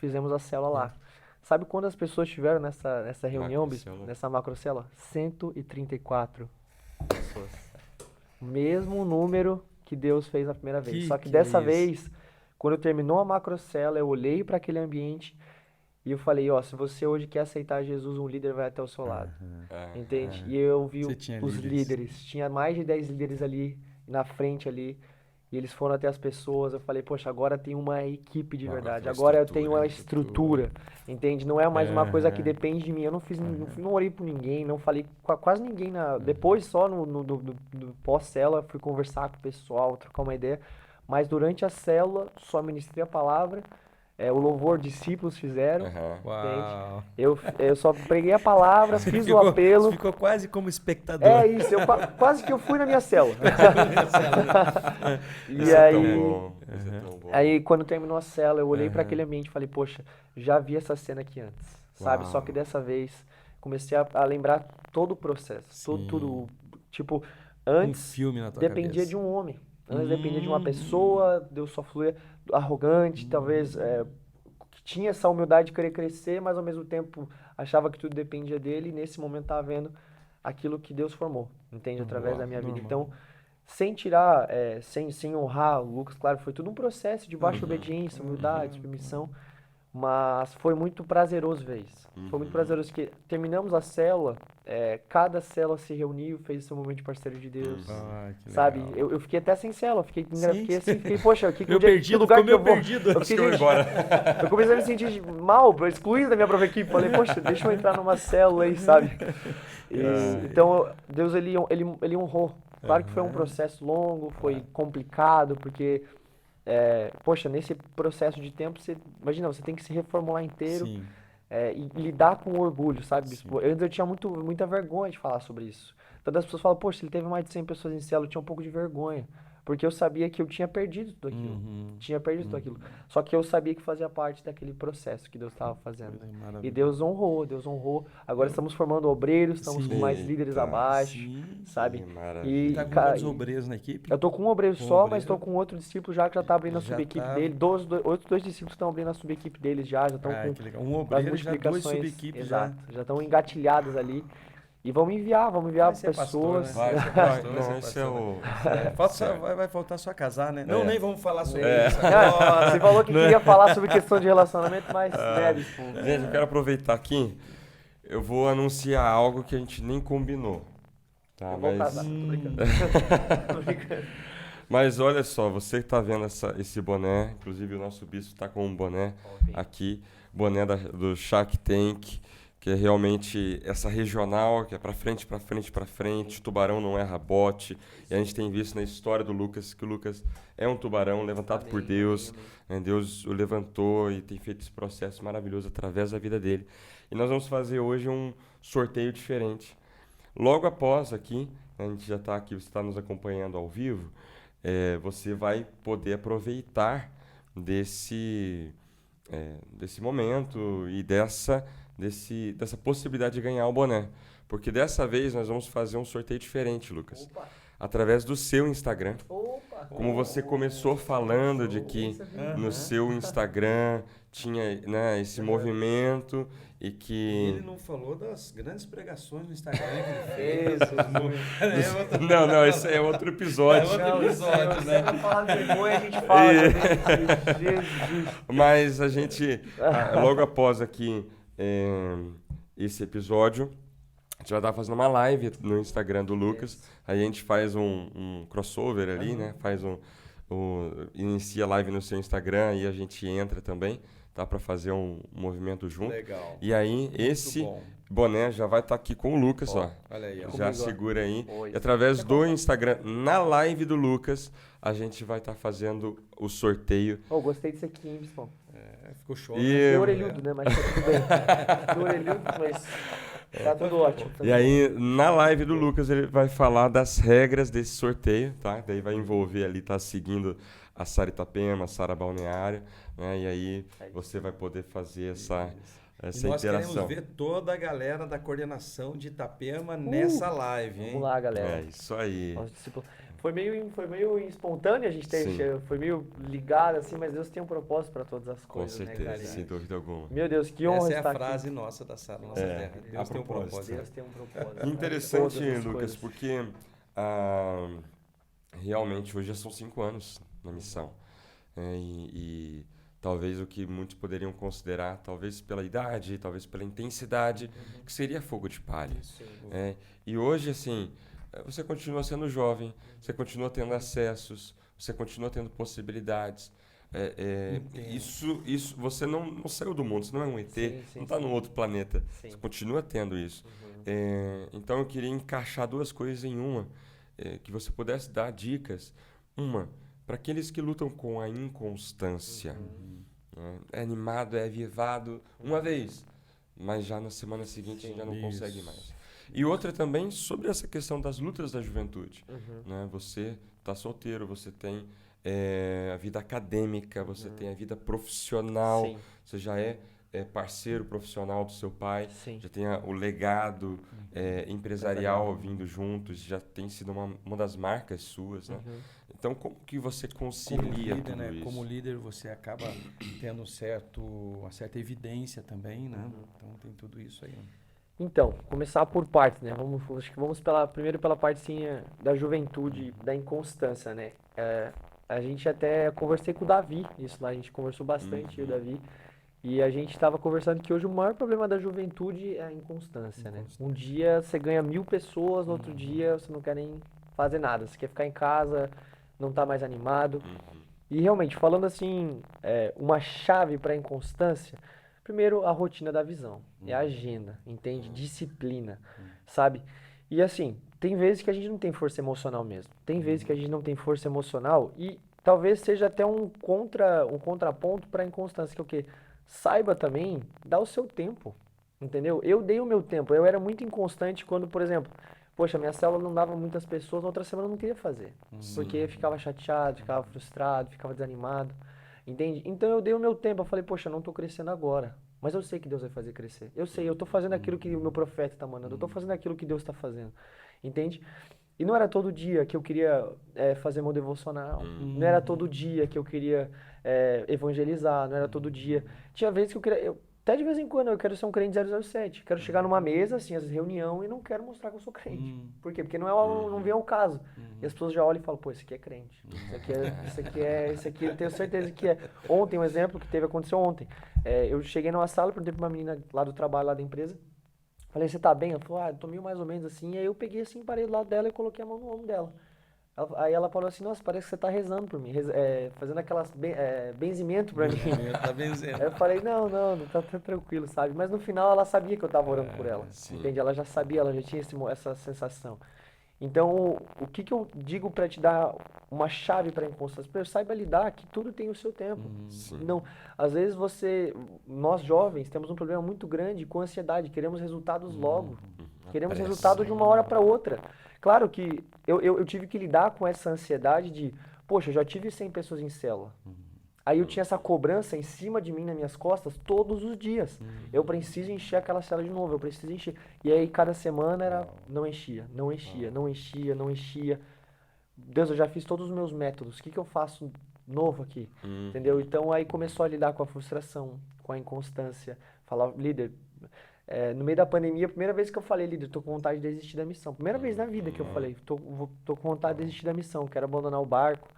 Fizemos a célula lá. Sabe quantas pessoas tiveram nessa reunião, bispo? Macrocélula. Nessa macrocélula? 134 pessoas. Mesmo número que Deus fez na primeira vez. Só que dessa vez, quando terminou a macrocélula, eu olhei para aquele ambiente e eu falei, ó, se você hoje quer aceitar Jesus, um líder vai até o seu lado. Entende? E eu vi Você tinha os líderes. Tinha mais de 10 líderes ali, na frente ali. E eles foram até as pessoas. Eu falei, poxa, agora tem uma equipe de verdade. Agora eu tenho uma estrutura. Entende? Não é mais uma coisa que depende de mim. Eu não orei por ninguém, não falei com quase ninguém. Depois, só no pós-célula, fui conversar com o pessoal, trocar uma ideia. Mas durante a célula, só ministrei a palavra. O louvor, discípulos fizeram. Uau. Eu só preguei a palavra, fiz o apelo. Ficou quase como espectador. É isso, quase que eu fui na minha célula. E Isso é tão aí, bom. Isso é tão bom. aí, quando terminou a célula, eu olhei para aquele ambiente e falei, poxa, já vi essa cena aqui antes, sabe? Só que dessa vez, comecei a lembrar todo o processo, tudo, tipo, antes filme na tua dependia cabeça. de um homem, antes dependia de uma pessoa, Deus só fluía arrogante, talvez, que tinha essa humildade de querer crescer, mas ao mesmo tempo achava que tudo dependia dele, e nesse momento estava vendo aquilo que Deus formou, entende? Através da minha vida. Então, sem tirar, sem honrar o Lucas, claro, foi tudo um processo de baixa obediência, humildade, submissão, mas foi muito prazeroso ver isso. Foi muito prazeroso que terminamos a célula, cada célula se reuniu, fez esse momento de parceiro de Deus, Que sabe? legal. Eu fiquei até sem célula, fiquei Sim, assim, poxa, que Meu onde é- que perdido, lugar ficou que eu meu vou? perdido. Eu fiquei, Eu vou gente, embora. eu comecei a me sentir mal, excluído da minha própria equipe. Falei, poxa, deixa eu entrar numa célula aí, sabe? Então, Deus, ele honrou. Claro que foi um processo longo, foi complicado, porque, poxa, nesse processo de tempo, imagina, você tem que se reformular inteiro Sim. e lidar com orgulho, sabe, bispo? Antes eu tinha muita vergonha de falar sobre isso. Tantas pessoas falam, poxa, ele teve mais de 100 pessoas em célula, eu tinha um pouco de vergonha. Porque eu sabia que eu tinha perdido tudo aquilo. Tinha perdido tudo aquilo. Só que eu sabia que fazia parte daquele processo que Deus estava fazendo. E Deus honrou. Agora estamos formando obreiros, estamos com mais líderes abaixo, sabe? Que maravilha. E, Tá com cara, quantos obreiros na equipe? eu tô com um obreiro só, mas tô com outro discípulo já que já tá abrindo a Já subequipe tá. dele. Outros dois discípulos estão abrindo a subequipe deles já estão com Que legal. Um as obreiro já duas multiplicações. subequipes Exato, já estão engatilhados ali. E vamos enviar ser pastor, pessoas. né? Vai, ser pastor, não, ser esse é o... vai faltar só casar, né? Não, nem vamos falar sobre isso. Você falou que queria falar sobre questão de relacionamento, mas bispo. Gente, eu quero aproveitar aqui. Eu vou anunciar algo que a gente nem combinou. Tá, Eu vou casar, tô brincando. Tô brincando. Mas olha só, você que tá vendo esse boné, inclusive o nosso bispo está com um boné aqui, boné do Shark Tank, que é realmente essa regional, que é para frente, o tubarão não erra bote, e a gente tem visto na história do Lucas, que o Lucas é um tubarão levantado por Deus, né? Deus o levantou e tem feito esse processo maravilhoso através da vida dele. E nós vamos fazer hoje um sorteio diferente. Logo após aqui, a gente já está aqui, você está nos acompanhando ao vivo, você vai poder aproveitar desse momento e dessa possibilidade de ganhar o boné. Porque dessa vez nós vamos fazer um sorteio diferente, Lucas. Através do seu Instagram. Como você começou falando de que no seu Instagram tinha, né, esse movimento e que... Ele não falou das grandes pregações no Instagram que ele fez. Não, esse é outro episódio. Né? Pra falar de vergonha, a gente fala de Jesus. Mas a gente, logo após aqui esse episódio, a gente vai estar fazendo uma live no Instagram do Lucas. Aí a gente faz um crossover ali, né? Inicia a live no seu Instagram e a gente entra também, tá? Para fazer um movimento junto. Legal. E aí, esse boné já vai estar aqui com o Lucas, ó. Olha aí, ó. Já segura aí. Oi. E através do Instagram, na live do Lucas, a gente vai estar fazendo o sorteio. Gostei disso aqui, hein, bispo? Ficou show. E- Deu orelhudo, né? Mas tá tudo bem. Deu orelhudo, mas... Tá tudo ótimo. E aí, na live do Lucas, ele vai falar das regras desse sorteio, tá? Daí vai envolver ali, tá seguindo a Sara Itapema, a Sara Balneário, né? E aí você vai poder fazer essa E nós interação. queremos ver toda a galera da coordenação de Itapema nessa live, hein? Vamos lá, galera. É isso aí. Nosso discípulo. Foi meio espontâneo, a gente Sim. foi meio ligado assim, mas Deus tem um propósito para todas as Com coisas, né, certeza, cara? sem dúvida alguma. Meu Deus, que honra Essa é estar a frase aqui. nossa da Sara, nossa terra. a Deus tem um propósito. propósito. Deus tem um propósito. Interessante, Todas as Lucas, coisas. porque realmente hoje já são 5 anos na missão. E talvez o que muitos poderiam considerar, talvez pela idade, talvez pela intensidade, que seria fogo de palha. E hoje, assim, você continua sendo jovem, você continua tendo acessos, você continua tendo possibilidades. Isso você não saiu do mundo, você não é um ET, Sim, não está num outro planeta. Sim. Você continua tendo isso. Então eu queria encaixar duas coisas em uma, que você pudesse dar dicas. Uma, para aqueles que lutam com a inconstância. Né? É animado, é avivado uma vez, mas já na semana seguinte já não consegue mais. E outra também sobre essa questão das lutas da juventude. Né? Você está solteiro, você tem a vida acadêmica, você tem a vida profissional, Sim. você já é parceiro profissional do seu pai, Sim. já tem o legado empresarial vindo juntos, já tem sido uma das marcas suas, né? Então, como que você concilia Como líder, tudo né? isso? Como líder, você acaba tendo uma certa evidência também, né? Então, tem tudo isso aí. Então, começar por partes, né? Acho que vamos primeiro pela parte sim, da juventude, da inconstância, né? A gente até conversei com o Davi, isso lá, a gente conversou bastante, eu e o Davi, e a gente estava conversando que hoje o maior problema da juventude é a inconstância, né? Um dia você ganha 1000 pessoas, no outro dia você não quer nem fazer nada, você quer ficar em casa, não tá mais animado. E realmente, falando assim, uma chave para a inconstância, primeiro a rotina da visão, é a agenda, entende? Disciplina, sabe? E assim, tem vezes que a gente não tem força emocional mesmo, tem vezes que a gente não tem força emocional e talvez seja até um contraponto para a inconstância, que é o quê? Saiba também dar o seu tempo, entendeu? Eu dei o meu tempo, eu era muito inconstante quando, por exemplo, poxa, minha célula não dava muitas pessoas, na outra semana eu não queria fazer, porque eu ficava chateado, ficava frustrado, ficava desanimado, entende? Então eu dei o meu tempo, eu falei, poxa, eu não tô crescendo agora, mas eu sei que Deus vai fazer crescer, eu sei, eu tô fazendo aquilo que o meu profeta está mandando, eu tô fazendo aquilo que Deus está fazendo, entende? E não era todo dia que eu queria fazer meu devocional, não era todo dia que eu queria evangelizar, não era todo dia. Tinha vezes que eu queria, até de vez em quando eu quero ser um crente 007, quero chegar numa mesa, assim, às vezes reunião, e não quero mostrar que eu sou crente. Por quê? Porque não vem ao caso. E as pessoas já olham e falam, pô, esse aqui é crente, esse aqui eu tenho certeza que é. Ontem, um exemplo que aconteceu ontem, eu cheguei numa sala, perguntei pra uma menina lá do trabalho, lá da empresa, falei, você tá bem? Ela falou, eu tô meio mais ou menos assim. E aí eu peguei assim, parei do lado dela e coloquei a mão no ombro dela. Aí ela falou assim, nossa, parece que você tá rezando por mim, fazendo aquelas benzimento pra mim. Tá benzendo. Aí eu falei, não, tá tranquilo, sabe? Mas no final ela sabia que eu tava orando por ela, entende? Ela já sabia, ela já tinha essa sensação. Então, o que eu digo pra te dar uma chave pra inconstância? Primeiro, saiba lidar que tudo tem o seu tempo. Não, às vezes nós jovens, temos um problema muito grande com ansiedade, queremos resultados logo. Queremos resultado de uma hora para outra. Claro que eu tive que lidar com essa ansiedade de, poxa, eu já tive 100 pessoas em célula. Aí eu tinha essa cobrança em cima de mim, nas minhas costas, todos os dias. Eu preciso encher aquela célula de novo, eu preciso encher. E aí cada semana não enchia. Deus, eu já fiz todos os meus métodos, o que eu faço novo aqui? Entendeu? Então aí começou a lidar com a frustração, com a inconstância. Falar, líder, no meio da pandemia, a primeira vez que eu falei, líder, tô com vontade de desistir da missão. Primeira vez na vida que eu falei, tô com vontade de desistir da missão, quero abandonar o barco.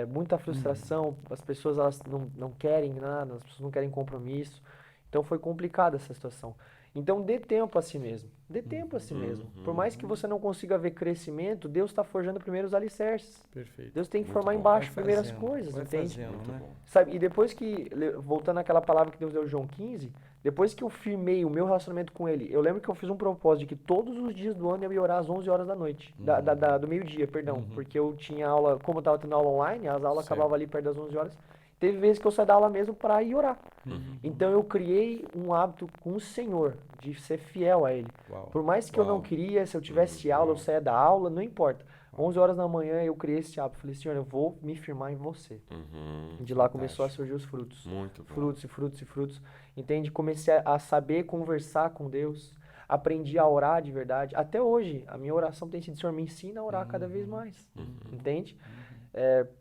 Muita frustração, as pessoas elas não querem nada, as pessoas não querem compromisso. Então foi complicada essa situação. Então dê tempo a si mesmo. Dê tempo a si mesmo. Por mais que você não consiga ver crescimento, Deus está forjando primeiro os alicerces. Perfeito. Deus tem que formar embaixo primeiras coisas, entende? Sabe? E depois que, voltando àquela palavra que Deus deu em João 15, depois que eu firmei o meu relacionamento com Ele, eu lembro que eu fiz um propósito de que todos os dias do ano eu ia orar às 11 horas da noite, do meio-dia, perdão, porque eu tinha aula, como eu estava tendo aula online, as aulas acabavam ali perto das 11 horas, teve vezes que eu saí da aula mesmo para ir orar. Então eu criei um hábito com o Senhor, de ser fiel a Ele. Uau. Por mais que eu não queria, se eu tivesse aula, eu saía da aula, não importa. 11 horas da manhã eu criei esse hábito. Falei, Senhor, eu vou me firmar em você. De lá começou a surgir os frutos. Muito bom. Frutos e frutos e frutos. Entende? Comecei a saber conversar com Deus. Aprendi a orar de verdade. Até hoje, a minha oração tem sido, Senhor, me ensina a orar cada vez mais. Entende?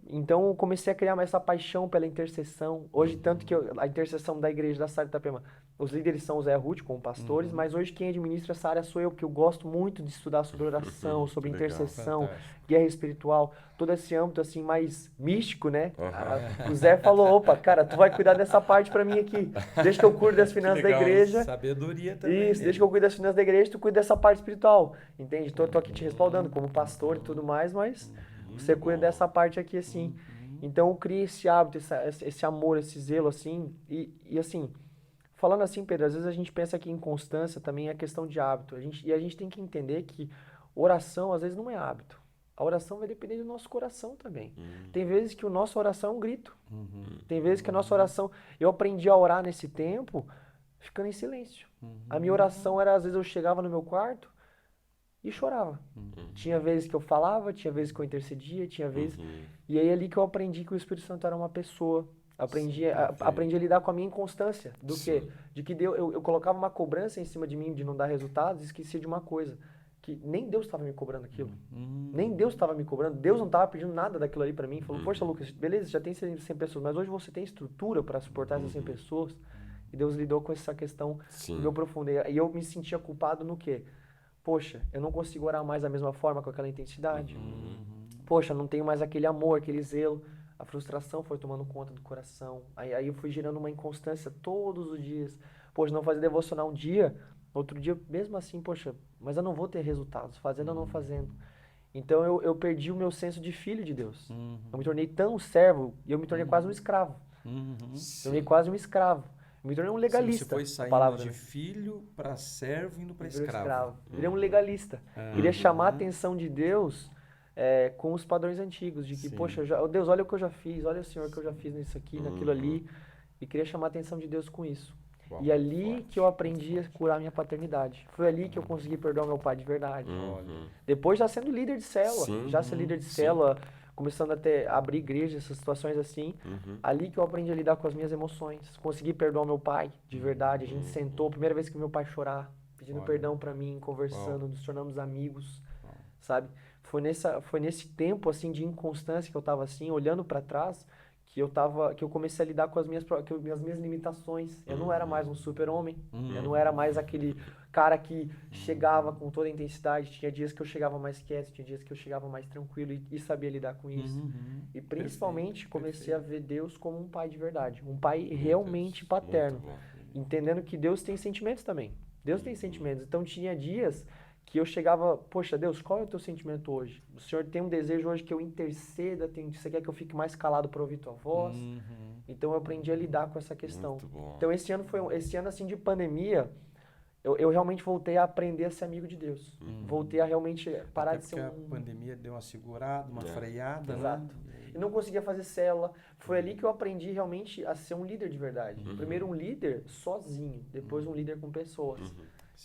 Então, eu comecei a criar mais essa paixão pela intercessão. Hoje, tanto que a intercessão da igreja da Sara de Itapema, os líderes são o Zé Ruth, como pastores, mas hoje quem administra essa área sou eu, porque eu gosto muito de estudar sobre oração, sobre Legal. intercessão, Fantástico. guerra espiritual, todo esse âmbito assim mais místico, né? O Zé falou, opa, cara, tu vai cuidar dessa parte pra mim aqui. Deixa que eu cuido das finanças da igreja. Sabedoria também. Isso, deixa que eu cuide das finanças da igreja, tu cuida dessa parte espiritual. Entende? Tô aqui te respaldando como pastor e tudo mais, mas você cuida dessa parte aqui, assim. Então, eu criei esse hábito, esse amor, esse zelo, assim. E assim, falando assim, Pedro, às vezes a gente pensa que inconstância também é questão de hábito. A gente tem que entender que oração, às vezes, não é hábito. A oração vai depender do nosso coração também. Tem vezes que a nossa oração é um grito. Tem vezes que a nossa oração... Eu aprendi a orar nesse tempo ficando em silêncio. A minha oração era, às vezes, eu chegava no meu quarto e chorava. Tinha vezes que eu falava, tinha vezes que eu intercedia, tinha vezes... E aí é ali que eu aprendi que o Espírito Santo era uma pessoa. Aprendi a lidar com a minha inconstância. Do quê? De que eu colocava uma cobrança em cima de mim de não dar resultados e esquecia de uma coisa. Que nem Deus estava me cobrando aquilo. Nem Deus estava me cobrando. Deus não estava pedindo nada daquilo ali para mim. Falou, poxa, Lucas, beleza, já tem 100 pessoas, mas hoje você tem estrutura para suportar essas 100 pessoas. E Deus lidou com essa questão do meu profundo. E eu me sentia culpado no quê? Poxa, eu não consigo orar mais da mesma forma, com aquela intensidade. Poxa, não tenho mais aquele amor, aquele zelo. A frustração foi tomando conta do coração. Aí eu fui gerando uma inconstância todos os dias. Poxa, não fazer devocional um dia, outro dia, mesmo assim, poxa, mas eu não vou ter resultados, fazendo ou não fazendo. Então eu perdi o meu senso de filho de Deus. Eu me tornei tão servo e eu me tornei quase um escravo. Eu tornei quase um escravo. Eu me tornei um legalista. Você foi a saindo palavra, de né? filho para servo, indo para Virei escravo. Virei um legalista. Queria chamar a atenção de Deus com os padrões antigos, de que, poxa, Deus, olha o que eu já fiz, olha o Senhor que eu já fiz nisso aqui, naquilo ali. E queria chamar a atenção de Deus com isso. Uau, E ali forte. que eu aprendi a curar minha paternidade. Foi ali que eu consegui perdoar meu pai de verdade. Depois já sendo líder de célula, já ser líder de célula, começando a abrir igreja, essas situações assim. Ali que eu aprendi a lidar com as minhas emoções. Consegui perdoar meu pai de verdade. A gente sentou, primeira vez que meu pai chorar, pedindo perdão pra mim, conversando, nos tornamos amigos, sabe? Foi nesse tempo assim de inconstância que eu tava assim, olhando pra trás, que eu comecei a lidar com as minhas limitações. Eu não era mais um super-homem. Eu não era mais aquele cara que chegava com toda a intensidade. Tinha dias que eu chegava mais quieto, tinha dias que eu chegava mais tranquilo e sabia lidar com isso. E principalmente comecei a ver Deus como um pai de verdade, um pai realmente paterno, entendendo que Deus tem sentimentos também. Deus tem sentimentos. Então tinha dias que eu chegava, poxa, Deus, qual é o teu sentimento hoje? O Senhor tem um desejo hoje que eu interceda, você quer que eu fique mais calado para ouvir tua voz? Então eu aprendi a lidar com essa questão. Então esse ano assim de pandemia, eu realmente voltei a aprender a ser amigo de Deus. Voltei a realmente parar Até de ser porque a pandemia deu uma segurada, uma freada, Exato. né? Eu não conseguia fazer célula. Foi ali que eu aprendi realmente a ser um líder de verdade. Primeiro um líder sozinho, depois um líder com pessoas.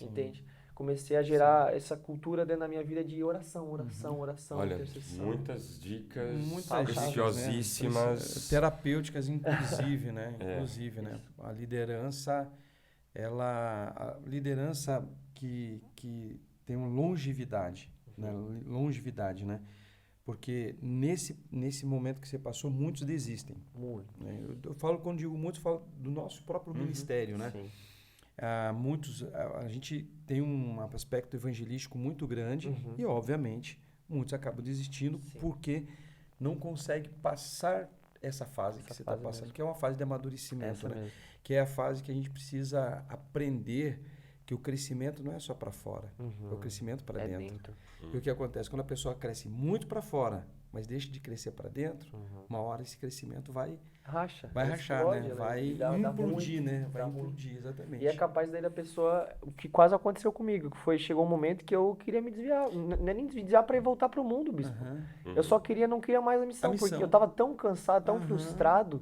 Entende? Comecei a gerar essa cultura dentro da minha vida de oração, Olha, intercessão. muitas dicas Muitas preciosíssimas. né? Terapêuticas, inclusive, né? Inclusive, né? A liderança que tem uma longevidade, né? Longevidade, né? Porque nesse momento que você passou, muitos desistem. Muito. Né? Eu falo, quando digo muitos, falo do nosso próprio ministério, né? Sim. A gente tem um aspecto evangelístico muito grande e, obviamente, muitos acabam desistindo porque não conseguem passar essa fase que você está passando, mesmo. Que é uma fase de amadurecimento, né? Que é a fase que a gente precisa aprender que o crescimento não é só para fora, é o crescimento para dentro. E o que acontece? Quando a pessoa cresce muito para fora, mas deixa de crescer para dentro, uma hora esse crescimento vai rachar, né? Vai implodir, né? Vai implodir, exatamente. E é capaz daí da pessoa, o que quase aconteceu comigo, que foi, chegou um momento que eu queria me desviar, não é nem desviar para ir voltar pro mundo, bispo. Eu só não queria mais a missão, porque eu tava tão cansado, tão frustrado,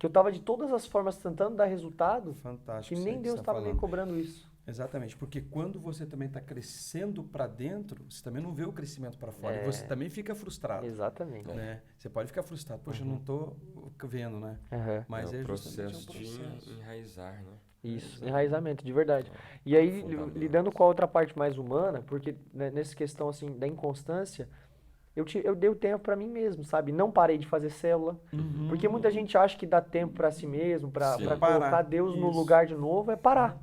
que eu tava de todas as formas tentando dar resultado, Fantástico. que isso nem aí que Deus você tá estava me falando. cobrando isso. Exatamente, porque quando você também está crescendo para dentro, você também não vê o crescimento para fora. E você também fica frustrado. Exatamente. Né? Você pode ficar frustrado. Poxa, eu não estou vendo, né? Aham. Mas é o justamente processo de enraizar, né? Isso, enraizamento, de verdade. E aí, Fundamento. lidando com a outra parte mais humana, porque né, nessa questão assim da inconstância, eu dei o tempo pra mim mesmo, sabe? Não parei de fazer célula, porque muita gente acha que dá tempo pra si mesmo, pra Sim. pra Parar. colocar Deus no Isso. lugar de novo, é parar.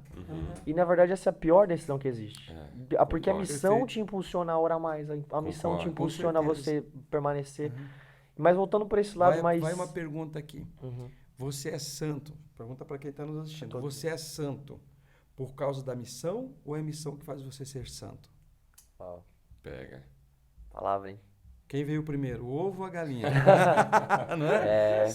E na verdade essa é a pior decisão que existe. Porque a concordo. missão Perfeito. te impulsiona a orar mais, a missão te Concordo. impulsiona a Com você permanecer. Mas voltando por esse lado mais... Vai uma pergunta aqui. Uhum. Você é santo? Pergunta para quem está nos assistindo. Tô- Você é santo por causa da missão ou é a missão que faz você ser santo? Uau, Pega. palavra, hein? Quem veio primeiro, o ovo ou a galinha? Não é?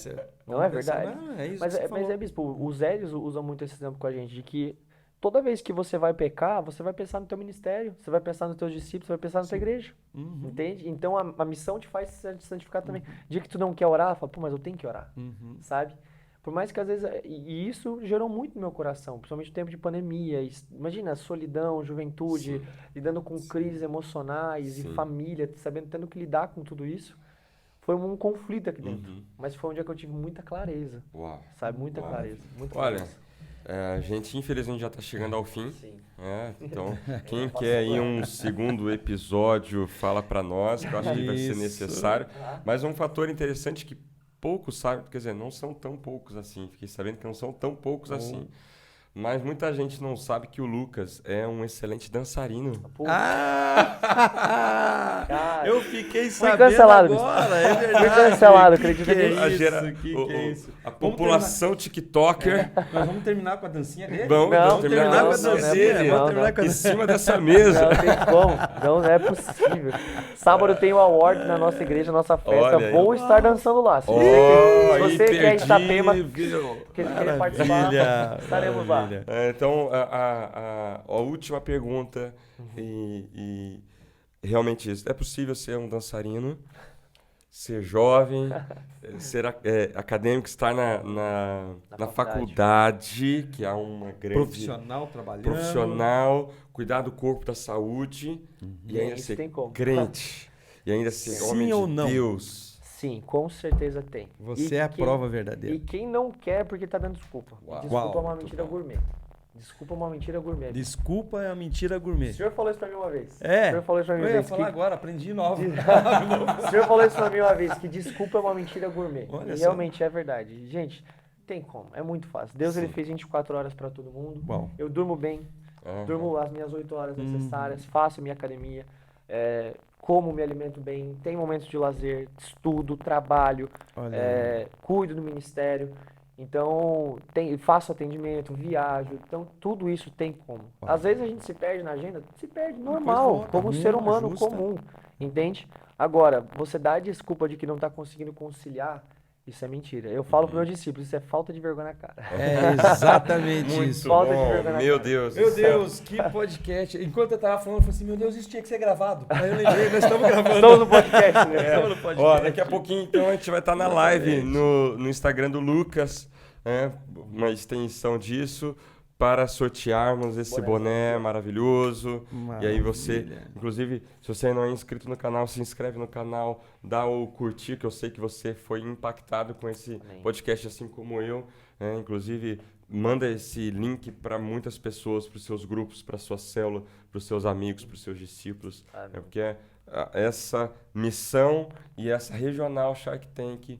Não é verdade? Não, é isso Mas que você mas falou. bispo, os Zélios usam muito esse exemplo com a gente, de que toda vez que você vai pecar, você vai pensar no teu ministério, você vai pensar nos teus discípulos, você vai pensar na tua igreja, Uhum. entende? Então a missão te faz se santificar também. Dia que tu não quer orar, fala, pô, mas eu tenho que orar, Uhum. sabe? Por mais que às vezes, e isso gerou muito no meu coração, principalmente no tempo de pandemia, imagina, solidão, juventude, lidando com crises emocionais Sim. e família, sabendo, tendo que lidar com tudo isso. Foi um conflito aqui dentro, mas foi um dia que eu tive muita clareza, Uau. sabe? Muita Uau. clareza, muita Olha, clareza. a gente infelizmente já está chegando ao fim. Sim. Então, quem quer aí um segundo episódio, fala para nós, que eu acho que vai ser Isso. necessário. Mas um fator interessante que poucos sabem, quer dizer, não são tão poucos assim, fiquei sabendo que não são tão poucos assim. Mas muita gente não sabe que o Lucas é um excelente dançarino. Pô, Ah! Cara, Eu fiquei fui sabendo cancelado, agora, é verdade. Fui cancelado, acredita Que nisso? A, isso, gera- que o- é o- isso? a população TikToker. Nós vamos terminar com a dancinha dele? Vamos Não, terminar com a não, dancinha não, dele. não, Vamos terminar com a Em dancinha. cima dessa mesa. Não tem como, não é possível. Sábado tem o award na nossa igreja, nossa festa. Olha aí. Vou estar dançando lá. Se Ó, você quer ir em Itapema, imperdível. querer participar, estaremos lá. Maravilha. Então, a última pergunta, e realmente isso. É possível ser um dançarino, ser jovem, ser acadêmico, estar na faculdade, que é uma grande... Profissional trabalhando. profissional, cuidar do corpo, da saúde, e ainda Isso ser tem como. crente, e ainda ser Sim homem ou de não? Deus. Sim, com certeza tem. Você E é a quem- prova E verdadeira. quem não quer é porque tá dando desculpa. Uau. Desculpa é uma Muito mentira bom. gourmet. Desculpa é uma mentira gourmet. Desculpa é a mentira gourmet. O senhor falou isso pra mim uma vez. É, O senhor falou isso pra mim eu uma ia vez. falar Que... agora, aprendi nova. O senhor falou isso pra mim uma vez, que desculpa é uma mentira gourmet. Olha E só. realmente é verdade. Gente, tem como. É muito fácil. Deus ele Sim. fez 24 horas pra todo mundo. Bom, Eu durmo bem. Aham. Durmo as minhas 8 horas necessárias. Faço minha academia. Como me alimento bem. Tem momentos de lazer. Estudo, trabalho. olha. Cuido do ministério. Então, faço atendimento, viajo. Então, tudo isso tem como. Às vezes a gente se perde na agenda, se perde normal, outra, como um ser humano justa. comum, entende? Agora, você dá a desculpa de que não está conseguindo conciliar, isso é mentira. Eu falo para meus discípulos, isso é falta de vergonha na cara. É exatamente Muito isso. Falta de bom, vergonha na meu cara. Deus. Meu do céu. Deus, que podcast. Enquanto eu tava falando, eu falei assim, meu Deus, isso tinha que ser gravado. Aí eu lembrei, nós estamos gravando. Estamos no podcast, né? Estamos no podcast. Ó, daqui a pouquinho, então, a gente vai estar na live no Instagram do Lucas, uma extensão disso, para sortearmos esse boné maravilhoso. E aí você, Maravilha. inclusive, se você não é inscrito no canal, se inscreve no canal, dá o curtir, que eu sei que você foi impactado com esse Amém. podcast, assim como eu. Inclusive, manda esse link para muitas pessoas, para os seus grupos, para a sua célula, para os seus amigos, para os seus discípulos. Amém. Porque essa missão e essa regional Shark Tank,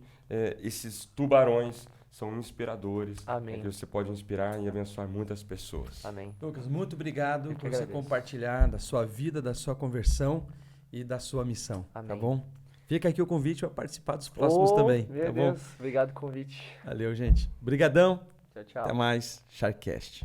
esses tubarões são inspiradores. Amém. Que você pode inspirar e abençoar muitas pessoas. Amém. Lucas, muito obrigado Eu que por você agradeço. compartilhar da sua vida, da sua conversão e da sua missão. Tá Amém. bom? Fica aqui o convite para participar dos próximos também. Meu Tá bom? Deus, obrigado pelo convite. Valeu, gente. Obrigadão. Tchau, tchau. Até mais. Sharkcast.